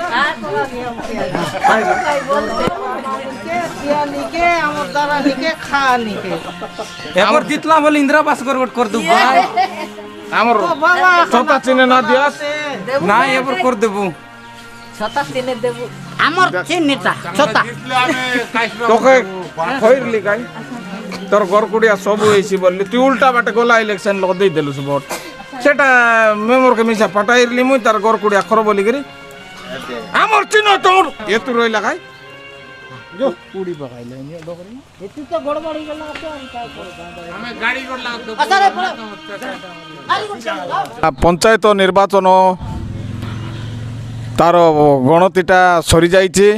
Speaker 5: एबर जितला बोले इंदिरा बास कर दू
Speaker 4: हमर छोटा चिन्ह ना दियास
Speaker 5: ना एबर कर देबू
Speaker 7: हमर चिन्हटा छोटा
Speaker 4: তোকে খইরলি গাই তোর ঘর কুড়িয়া সবু হইছি বললি তুই উল্টা বাটে গলা ইলেকশন লোক দেই দেলু ভোট সেটা মেমোর কে মিছা পটাইরলি মুই তার ঘর কুড়িয়া খর বলি করি আমার চিহ্ন তোর এতু রইলা গাই
Speaker 3: जो पूरी पकाइले नि डोकरी
Speaker 7: एति तो गड़बड़ी गेला तो
Speaker 5: हमें गाड़ी करला
Speaker 7: असारे
Speaker 4: ପଞ୍ଚାୟତ ନିର୍ବାଚନ ତାର ଗଣତିଟା ସରିଯାଇଛି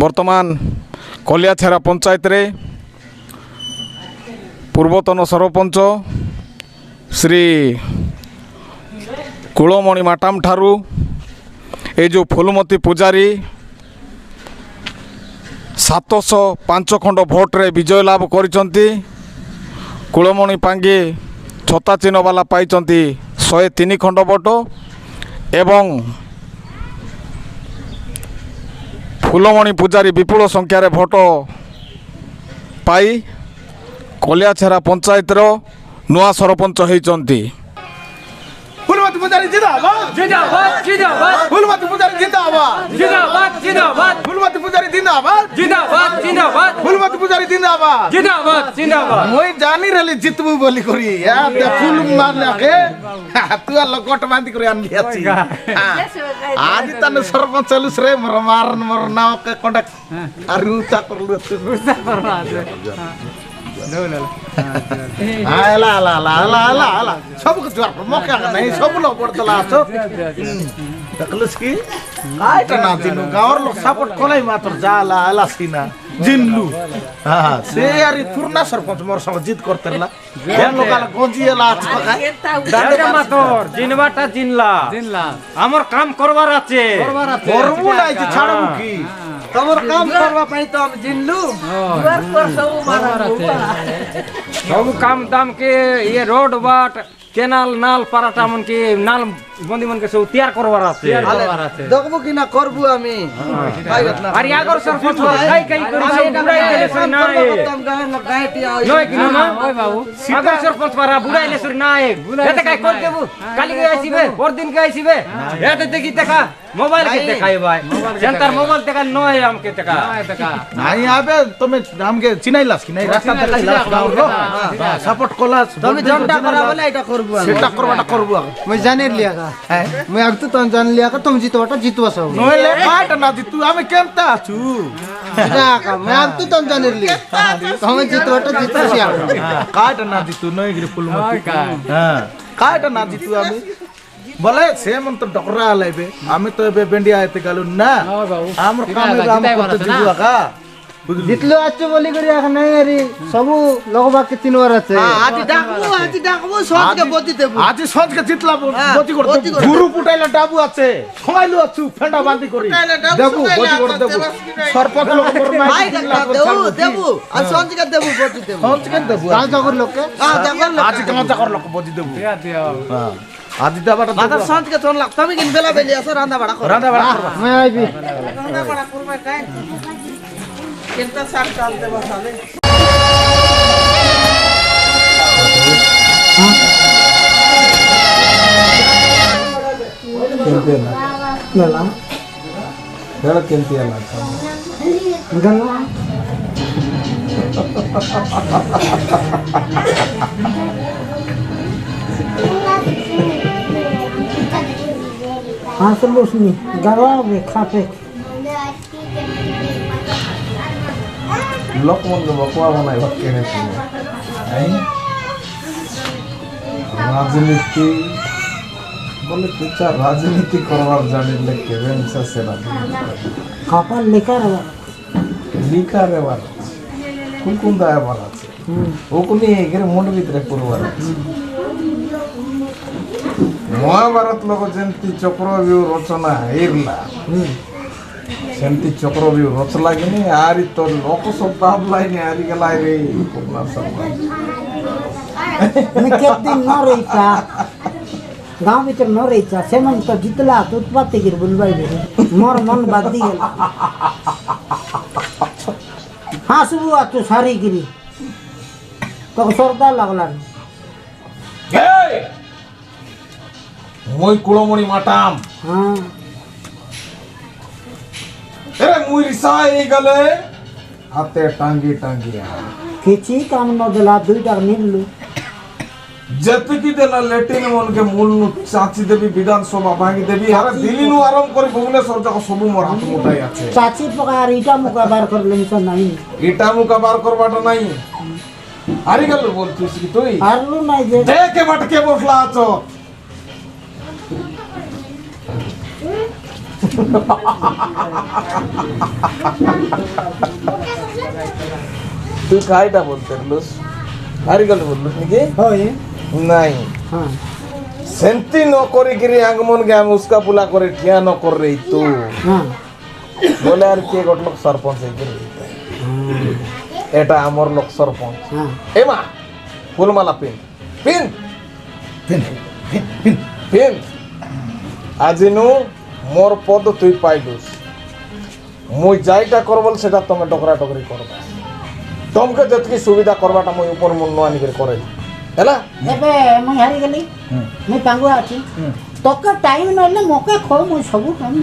Speaker 4: ବର୍ତ୍ତମାନ କଲିଆଛେରା ପଞ୍ଚାୟତରେ ପୂର୍ବତନ ସରପଞ୍ଚ ଶ୍ରୀ କୁଳମଣି ମାଟାମ ଠାରୁ ଏ ଯେଉଁ ଫୁଲମତୀ ପୂଜାରୀ 705 ଖଣ୍ଡ ଭୋଟ୍ରେ ବିଜୟ ଲାଭ କରିଛନ୍ତି। କୁଳମଣି ପାଙ୍ଗି ଛତା ଚିହ୍ନବାଲା ପାଇଛନ୍ତି 103 ଖଣ୍ଡ ଭୋଟ ଏବଂ ଫୁଲମଣି ପୂଜାରୀ ବିପୁଳ ସଂଖ୍ୟାରେ ଭୋଟ ପାଇ କଲିଆଛେରା ପଞ୍ଚାୟତର ନୂଆ ସରପଞ୍ଚ ହୋଇଛନ୍ତି।
Speaker 3: फुलमती पुजारी जिंदाबाद
Speaker 5: जिंदाबाद जिंदाबाद
Speaker 3: फुलमती पुजारी जिंदाबाद
Speaker 5: जिंदाबाद जिंदाबाद
Speaker 3: फुलमती पुजारी जिंदाबाद
Speaker 5: जिंदाबाद जिंदाबाद
Speaker 3: फुलमती पुजारी जिंदाबाद
Speaker 5: जिंदाबाद जिंदाबाद
Speaker 3: মই জানি রেলি জিতবু বলি করি ফুল মারনাকে তুই লগট বাঁধি করে আনলি আছি আজ তানে সরপঞ্চ লুস রে মর মারন মর নাও কে কোনটা আর রুতা করলু রুতা করলা আলা আলা আলা আলা আলা আলা সব কিছু আর মকা নাই সব লোক পড়তলা আছো দেখলস কি কাইটা না দিনু গাওর লোক সাপোর্ট কলাই মাত্র জালা আলা সিনা জিনলু হ্যাঁ সে আর তুরনা সরপঞ্চ মোর সঙ্গে জিত করতেলা এ লোকাল গঞ্জি এলা আছে
Speaker 1: দাদা মাতর জিনবাটা জিনলা আমার কাম করবার আছে
Speaker 3: করবু নাই যে ছাড়বু কি
Speaker 6: তোমার কাম করবা পাই তো আমি জিনলু দুয়ার পর সব মারা
Speaker 1: सब काम दाम के ये रोड बाट केनाल नाल पाराटा मन के नाल बंदी मन के सब तैयार करवार আছে
Speaker 6: দেখবো কি না করবো আমি
Speaker 1: আর ইয়াগর सरपंच কাই কাই করি সব বুড়াই দেলে সই না নয় কি না ওই বাবু আগর सरपंच পারা বুড়াইলে সই না এতে কাই কর দেবু কালি কে আইছিবে পরদিন কে আইছিবে এতে দেখি দেখা মোবাইল কে দেখাই ভাই সেন্টার মোবাইল দেখা নয় আমকে দেখা
Speaker 3: নাই আবে তুমি আমকে চিনাইলাস কি নাই রাস্তা দেখাইলাস গাওর লোক সাপোর্ট কলাস
Speaker 6: তুমি জনটা করা বলে এটা করবো আমি
Speaker 3: সেটা করবাটা করবু
Speaker 6: মই জানি লিয়াকা মই আগ তো তন জানি লিয়াকা তুমি জিতবাটা জিতবা সব
Speaker 3: নইলে কাইটা না দিতু আমি কেমতা আছু
Speaker 6: লিয়াকা মই আগ তো তন জানি লিয়া তুমি জিতবাটা জিতছি আগ
Speaker 3: কাইটা না দিতু নই গরি ফুলমতি হ্যাঁ কাইটা না দিতু আমি বলে সে মন তো ডকরা লাইবে আমি তো এবে বেন্ডিয়া আইতে গেলু না আমার কাম আমি করতে দিবু আকা
Speaker 6: জিতলো আছো বলি করি এখন নাই আরে সব লগবা কে তিনবার আছে আজি ডাকবো সবকে বদি দেব
Speaker 3: আজ সজকে জিতলা বতি করতে গুরু পুটাইলা ডাবু আছে খমাইলু আছু ফেন্ডা বাঁধি করি দেবু বতি করে দেবু সরপঞ্চ লোক মোর নাই
Speaker 6: দেবু আর সঞ্জিকা দেবু বদি দেব
Speaker 3: সজকে দেবু
Speaker 6: গাঁও জাগর লোককে
Speaker 3: আজ কাম জাগর লোক বদি দেবু হ্যাঁ আদি দাবাটা
Speaker 6: মাদার সঞ্জিকা তোর লাগ তুমি কিন বেলা বেলি আসো রান্না বাড়া করো
Speaker 3: রান্না বাড়া করবা
Speaker 6: মই আইবি রান্না বাড়া করবা কাই কেনটা সার চাল দেব সালে
Speaker 3: কেনতে না
Speaker 6: গলা
Speaker 3: হেলা কেনতে না
Speaker 6: গলা हाँ सब उसने गवा में खाते
Speaker 3: লোক মন বকওয়া বানাই কেনে শুনে আই রাজনীতি বলে তুচা রাজনীতি করবার জানিলে কেবেন সেরা
Speaker 6: खापा लेकर
Speaker 3: লিকারে বার কোন দায় বার আছে ও কোনি এর মন ভিতরে করবার আছে মহাভারত লোক যেমতি চক্রব্যূহ রচনা হেরলা সেমতি চক্রব্যূহ রচলা কিনি আরি তোর লোক সব ভাবলাই আরি গেলাই রে কোনা সব
Speaker 6: मैं कितने न रही था गांव में तो न रही था से मन तो जितला तो उत्पत्ति गिर बुलवाई दे मोर मन बात दी गल हाँ सुबह तो सारी गिरी तो सरदा लगला
Speaker 3: মই কুলমণি মাটাম
Speaker 6: हाँ
Speaker 3: এরে মুই রিসা এই গলে হাতে টাঙ্গি টাঙ্গিয়া
Speaker 6: किसी काम न दिला दुईटा नीलू
Speaker 3: যেতকি দেলা লেটিন মনকে মূল চাচি দেবী বিধানসভা ভাঙি দেবী আরে দিল্লি নু আরম্ভ করে ভুবনেশ্বর যাক সবু মোর হাত মুঠাই আছে
Speaker 6: चाची पकार ईटा मुका बार कर लेन तो नहीं
Speaker 3: এটা মুকা বার করবাটা নাই আরি গেল বলছিস কি তুই
Speaker 6: हारलू नहीं जे
Speaker 3: দেখে বাটকে বসলা আছো তুই কাইটা বলতে রলস আরি গেল বললস নাকি
Speaker 6: होए
Speaker 3: নাই
Speaker 6: हाँ
Speaker 3: সেন্তি ন করি গিরি আগমন গে আমি উস্কা পুলা করে ঠিয়া ন কর রে তু
Speaker 6: हाँ
Speaker 3: বলে আর কে গটলক সরপঞ্চ হইতে
Speaker 4: এটা আমার লোক সরপঞ্চ এ মা ফুলমালা পিন পিন পিন আজিনু মোর পদ তুই পাইলুস মুই যাইটা করবল সেটা তুমি ডকরা ডকরি করবা তোমাকে যেতকি সুবিধা করবাটা মুই উপর মূল্য আনি করে করে ହେଲା
Speaker 7: ଏବେ ମୁଇଁ ହାରିଗଲି ମୁଇଁ ପାଙ୍ଗୁଆ ଅଛି তোকে টাইম নইলে মোকে খো মুই সবু কাম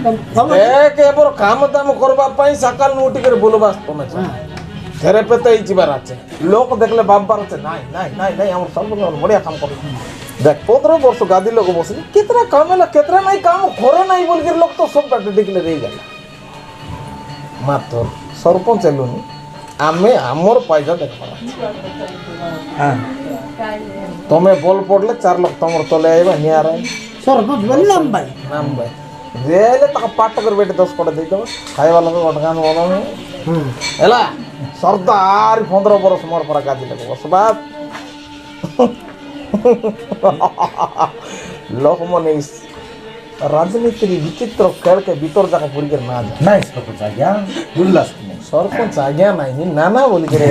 Speaker 4: এক এবার কাম দাম করবা পাই সকাল নু উঠি করে বলবাস তুমি ঘরে পেতে যাবার আছে লোক দেখলে বাপবার আছে নাই নাই নাই নাই আমার সব বড়িয়া কাম করে দেখ 15 বর্ষ গাদি লোক বসে কিতনা কাম হলা কিতনা নাই কাম করে নাই বল के লোক তো সবটা ডিক্লেয়ার হয়ে গেল মাত্র সরপঞ্চ এলুনি আমি আমর পয়সা দেখবা হ্যাঁ তুমি বল পড়লে 4 লাখ তোমার তলে আইবা নিয়ার
Speaker 7: সরপঞ্চ বললাম ভাই
Speaker 4: নাম ভাই রেলে তাকে পাট করে বেটে 10 কোটি দেই দেব খাইবা লোক গটগান বলো এলা সর্দার 15 বরস মোর পরা গাদি লোক বসবা লোক মনে রাজনীতির বিচিত্র খেলকে ভিতর যাকে পরিকের না যায়
Speaker 3: নাই সরপঞ্চ আজ্ঞা বুঝলাস
Speaker 4: সরপঞ্চ আজ্ঞা নাই নানা বলি করে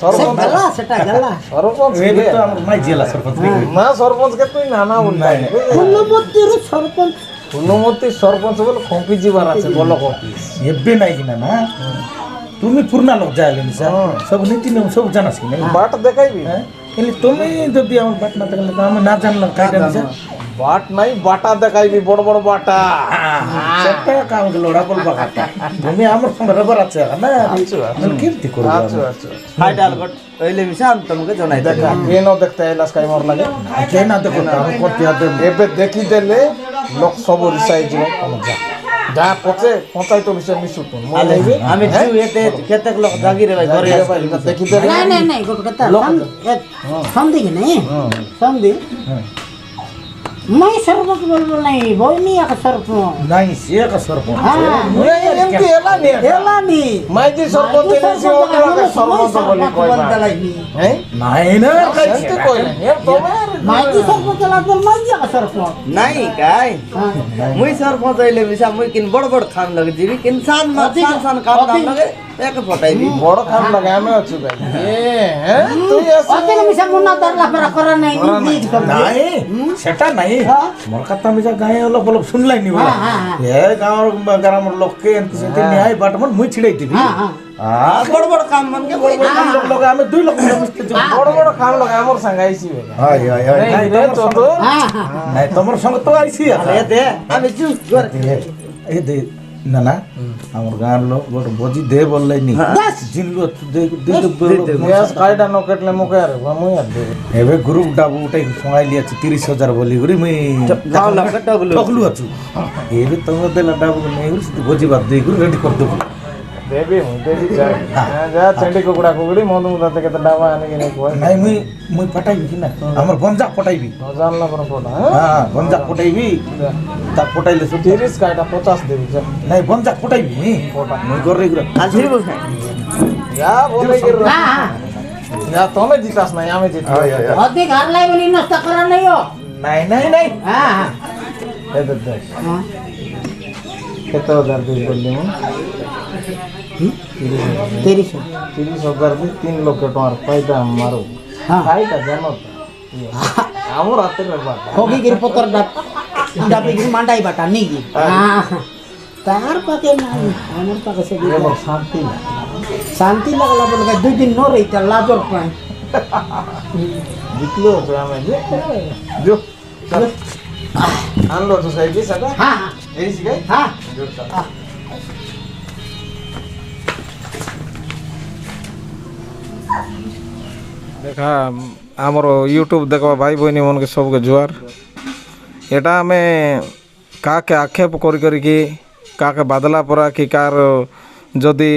Speaker 4: সরপঞ্চ
Speaker 7: সেটা গেলা
Speaker 4: সরপঞ্চ
Speaker 3: তো আমার মাই জেলা সরপঞ্চ
Speaker 4: না সরপঞ্চ কে তুই নানা বল নাই
Speaker 7: ফুলমতির সরপঞ্চ
Speaker 4: ফুলমতি সরপঞ্চ বলে কম্পি যাবার আছে বলো কম্পি
Speaker 3: এবে নাই কিনা না তুমি পূর্ণা লোক যাইলে নিসা সব নীতি নিয়ম সব জানাস কি না
Speaker 4: বাট দেখাইবি
Speaker 3: এলি তুমি যদি আমার বাট না থাকলে তো আমি না জানলাম কাইটা নিসা
Speaker 4: বাট নাই বাটা দেখাইবি বড় বড় বাটা
Speaker 3: সেটা কাম লোড়া বলবা কাটা তুমি আমার সঙ্গে রবার আছে না কীর্তি করবো
Speaker 4: আচ্ছা আচ্ছা
Speaker 6: ফাইটাল কট হইলে মিশান তোমাকে জানাই
Speaker 4: দেখা কেন দেখতে এলাস কাই মর লাগে
Speaker 3: কে না দেখো আমি করতে হাতে
Speaker 4: এবে দেখি দেলে লোক সব রিসাই যাব তুমি যা যা পচে পচাই তো বিষয় মিশু তো
Speaker 6: আমি এতে কেতেক লোক জাগি রে ভাই ঘরে
Speaker 4: দেখি দেলে
Speaker 7: নাই নাই নাই গোট কথা সন্ধি কি নাই সন্ধি মই সরপঞ্চ বলবো নাই বইনি এক সরপঞ্চ
Speaker 3: নাই সে কা সরপঞ্চ
Speaker 4: এমতি এলা নি
Speaker 7: এলানি
Speaker 4: মাইজি সরপঞ্চ এসে ওকে সরপঞ্চ বলি কইবা হ্যাঁ
Speaker 3: নাই না
Speaker 4: সেটা কইলা এর তোমার
Speaker 7: মাইকি সরপঞ্চ লাগল মাইকি এক সরপঞ্চ
Speaker 6: নাই কাই মুই সরপঞ্চ হইলে মিশা মুই কিন বড় বড় খান লগে দিবি কিন সান সান কাম দাম লগে এক ফটাইবি
Speaker 4: বড় খাম লাগে আমি আছি ভাই হ্যাঁ তুই আসি
Speaker 7: অতলে মিশা মুনা দরলা পরা করা নাই নি
Speaker 3: নাই সেটা নাই মোর কথা মিছা গায়ে অলপ অলপ শুনলাই নি বলা এ গাঁর গ্রামের লোককে এনতি সেতে নিয়াই বাটমন মুই ছিড়াই দিবি
Speaker 6: বড় বড় কাম মনকে বড় বড়
Speaker 3: কাম লোক আমি 2 লাখ মিস্তে
Speaker 4: বড় বড় খাম লাগে আমার সঙ্গে আইছি ভাই
Speaker 3: হাই হাই হাই
Speaker 4: নাই রে চন্দ্র
Speaker 3: নাই তোমার সঙ্গে তো আইছি
Speaker 6: এ দে আমি জুস করে
Speaker 3: এই দে না না আমার গাঁর লোক গোট বজি দে বললাই নি জিনলো দে
Speaker 4: গ্যাস কাইটা ন কেটলে মুখে আরে মুই আর দেব
Speaker 3: এবে গ্রুপ ডাবু উঠাই সঙ্গাই লিয়াছি 30,000 বলি করি মুই
Speaker 6: গাও লাখ টাকা
Speaker 3: টকলু আছু এবে তোমার দেলা ডাবু নেই করি ভোজি বাদ দেই করি রেডি করে দেবো
Speaker 4: দেবি মুই দেবি যা যা চেন্ডি কুকুড়া কুকুড়ি মন্দু মুদা থেকে তো ডাবা আনি কিনে কই
Speaker 3: নাই মুই পটাইবি কি না আমার গঞ্জা পটাইবি
Speaker 4: জানলা কোন পড়া
Speaker 3: হ্যাঁ গঞ্জা পটাইবি তা পটাইলে সুতি
Speaker 4: 30 কাইটা 50 দেবি যা
Speaker 3: নাই গঞ্জা পটাইবি মুই করে গরে
Speaker 6: আলছির বস
Speaker 4: যা বলে কি যা তুমি জিতাস নাই আমি জিত
Speaker 7: অধিক হারলাই বলি নষ্ট করা নাই
Speaker 3: নাই নাই নাই
Speaker 7: হ্যাঁ
Speaker 4: এই দেখ কত হাজার দিই বললি মু 30,000 দি 3 লক্ষ টাকার পাইতা মারো পাইতা জানো আমার হাতে রাখবা
Speaker 7: হোগি গির পতর ডাবি গির মান্ডাই বাটা নিগি তার পাকে নাই আমার পাকে সে
Speaker 4: এবার শান্তি
Speaker 7: শান্তি লাগলা বলে 2 দিন ন রইতা লাজর পায়
Speaker 4: জিতলো তো আমি जो चल আনলো তো সাইডে সাদা
Speaker 7: হ্যাঁ
Speaker 4: এই সিগাই
Speaker 7: হ্যাঁ
Speaker 4: দেখা আমার ইউটিউব দেখবা ভাই বইনি মনকে সবকে জুয়ার এটা আমি কাকে আক্ষেপ করি করিকি কাকে বাদলা পড়া কি কার যদি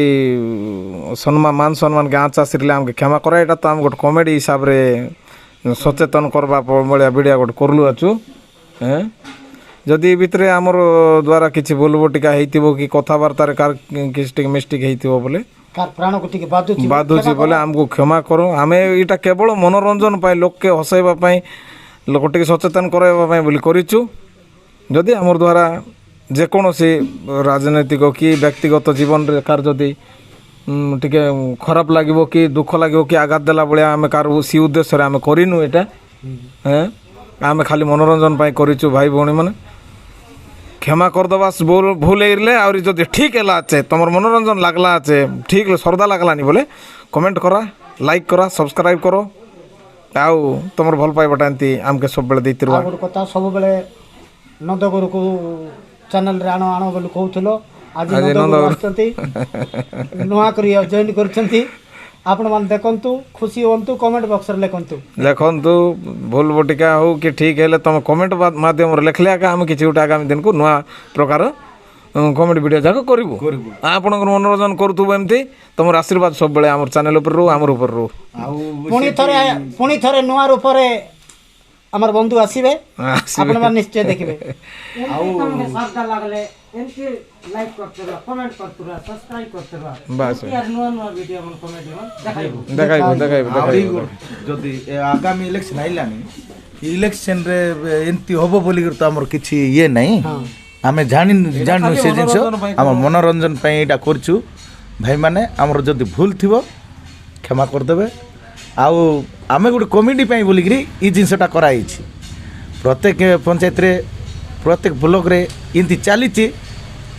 Speaker 4: সম্মান মান সম্মানকে আঁচ আসলে আমাকে ক্ষমা করা এটা তো আমি গোটে কমেডি হিসাবে সচেতন করবা ভଳିଆ ভিডিও গোটে করলু আছু হ্যাঁ যদি ভিতরে আমার দ্বারা কিছু বলবো টিকা হইতিব কি কথাবার্তার কার কিছু টিকে মিস্টেক হইতিব বলে
Speaker 7: কার প্রাণକୁ ଟିକେ
Speaker 4: ବାଧୁଛି ବୋଲେ ଆମକୁ କ୍ଷମା କର ଆମେ ଏଇଟା କେବଳ ମନୋରଞ୍ଜନ ପାଇଁ ଲୋକକେ ହସାଇବା ପାଇଁ ଲୋକ ଟିକେ ସଚେତନ କରାଇବା ପାଇଁ ବୋଲି କରିଛୁ ଯଦି ଆମର ଦ୍ୱାରା ଯେକୌଣସି ରାଜନୈତିକ କି ବ୍ୟକ୍ତିଗତ ଜୀବନରେ କାହାର ଯଦି ଟିକେ ଖରାପ ଲାଗିବ କି ଦୁଃଖ ଲାଗିବ କି ଆଘାତ ଦେଲା ଭଳିଆ ଆମେ କାହାର ସେ ଉଦ୍ଦେଶ୍ୟରେ ଆମେ କରିନୁ ଏଇଟା ଆମେ ଖାଲି ମନୋରଞ୍ଜନ ପାଇଁ କରିଛୁ ଭାଇ ଭଉଣୀମାନେ କ୍ଷମା କରିଦେବା ଭୁଲ ହେଇଲେ ଆହୁରି ଯଦି ଠିକ୍ ହେଲା ଅଛି ତୁମର ମନୋରଞ୍ଜନ ଲାଗଲା ଅଛି ଠିକ୍ ଶ୍ରଦ୍ଧା ଲାଗଲାନି ବୋଲେ କମେଣ୍ଟ କରା ଲାଇକ୍ କରା ସବସ୍କ୍ରାଇବ୍ କର ଆଉ ତୁମର ଭଲ ପାଇବାଟା ଏମିତି ଆମକେ ସବୁବେଳେ ଦେଇଥିବ
Speaker 7: ଗୋଟେ କଥା ସବୁବେଳେ ନନ୍ଦଗୁରୁକୁ ଚ୍ୟାନେଲରେ ଆଣ ଆଣ ବୋଲି କହୁଥିଲ ଆଜି ନନ୍ଦଗୁରୁ ଆସୁଛନ୍ତି ନୂଆ କରି ଜଏନ୍ କରିଛନ୍ତି ଆପଣମାନେ ଦେଖନ୍ତୁ ଖୁସି ହୁଅନ୍ତୁ କମେଣ୍ଟ ବକ୍ସରେ
Speaker 4: ଲେଖନ୍ତୁ ଭୁଲ ବଟିକା ହଉ କି ଠିକ୍ ହେଲେ ତୁମ କମେଣ୍ଟ ମାଧ୍ୟମରେ ଲେଖିଲେ ଆକା ଆମେ କିଛି ଗୋଟେ ଆଗାମୀ ଦିନକୁ ନୂଆ ପ୍ରକାର କମେଡି ଭିଡ଼ିଓ ଯାକ କରିବୁ ଆପଣଙ୍କର ମନୋରଞ୍ଜନ କରୁଥିବୁ ଏମିତି ତୁମର ଆଶୀର୍ବାଦ ସବୁବେଳେ ଆମର ଚ୍ୟାନେଲ ଉପରେ ରହୁ ଆମର ଉପରେ ରହୁ
Speaker 7: ଆଉ ପୁଣି ଥରେ ନୂଆ ରୂପରେ ଆମର ବନ୍ଧୁ ଆସିବେ ଆପଣମାନେ ନିଶ୍ଚୟ ଦେଖିବେ
Speaker 1: ଆଉ ଶ୍ରଦ୍ଧା ଲାଗଲେ ଏମିତି ଲାଇକ୍ କରୁଥିବା କମେଣ୍ଟ କରୁଥିବା ସବସ୍କ୍ରାଇବ୍ କରୁଥିବା
Speaker 4: ବାସ୍
Speaker 1: ନୂଆ ନୂଆ ଭିଡ଼ିଓ ମାନେ କମେଡି
Speaker 4: ଦେଖାଇବୁ
Speaker 3: ଯଦି ଆଗାମୀ ଇଲେକ୍ସନ୍ ଆଇଲାନି ଇଲେକ୍ସନ୍ରେ ଏମିତି ହବ ବୋଲିକରି ତ ଆମର କିଛି ଇଏ ନାହିଁ ଆମେ ଜାଣିନୁ ସେ ଜିନିଷ ଆମ ମନୋରଞ୍ଜନ ପାଇଁ ଏଇଟା କରିଛୁ ଭାଇମାନେ ଆମର ଯଦି ଭୁଲ ଥିବ କ୍ଷମା କରିଦେବେ ଆଉ ଆମେ ଗୋଟେ କମିଟି ପାଇଁ ବୋଲିକିରି ଏଇ ଜିନିଷଟା କରାହେଇଛି ପ୍ରତ୍ୟେକ ପଞ୍ଚାୟତରେ ପ୍ରତ୍ୟେକ ବ୍ଲକରେ ଏମିତି ଚାଲିଛି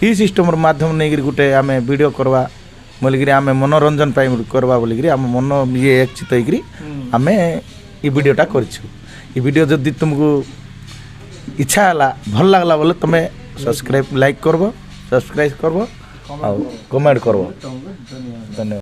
Speaker 3: ଇ ସିଷ୍ଟମର ମାଧ୍ୟମ ନେଇକିରି ଗୋଟେ ଆମେ ଭିଡ଼ିଓ କରିବା ବୋଲିକିରି ଆମେ ମନୋରଞ୍ଜନ ପାଇଁ କରିବା ବୋଲିକିରି ଆମ ମନ ଇଏ ଏକଚିତ ହେଇକିରି ଆମେ ଏ ଭିଡ଼ିଓଟା କରିଛୁ ଏ ଭିଡ଼ିଓ ଯଦି ତୁମକୁ ଇଚ୍ଛା ହେଲା ଭଲ ଲାଗଲା ବୋଲେ ତୁମେ ସବସ୍କ୍ରାଇବ୍ ଲାଇକ୍ କରବ ସବସ୍କ୍ରାଇବ୍ କରବ ଆଉ କମେଣ୍ଟ କରବ ଧନ୍ୟବାଦ।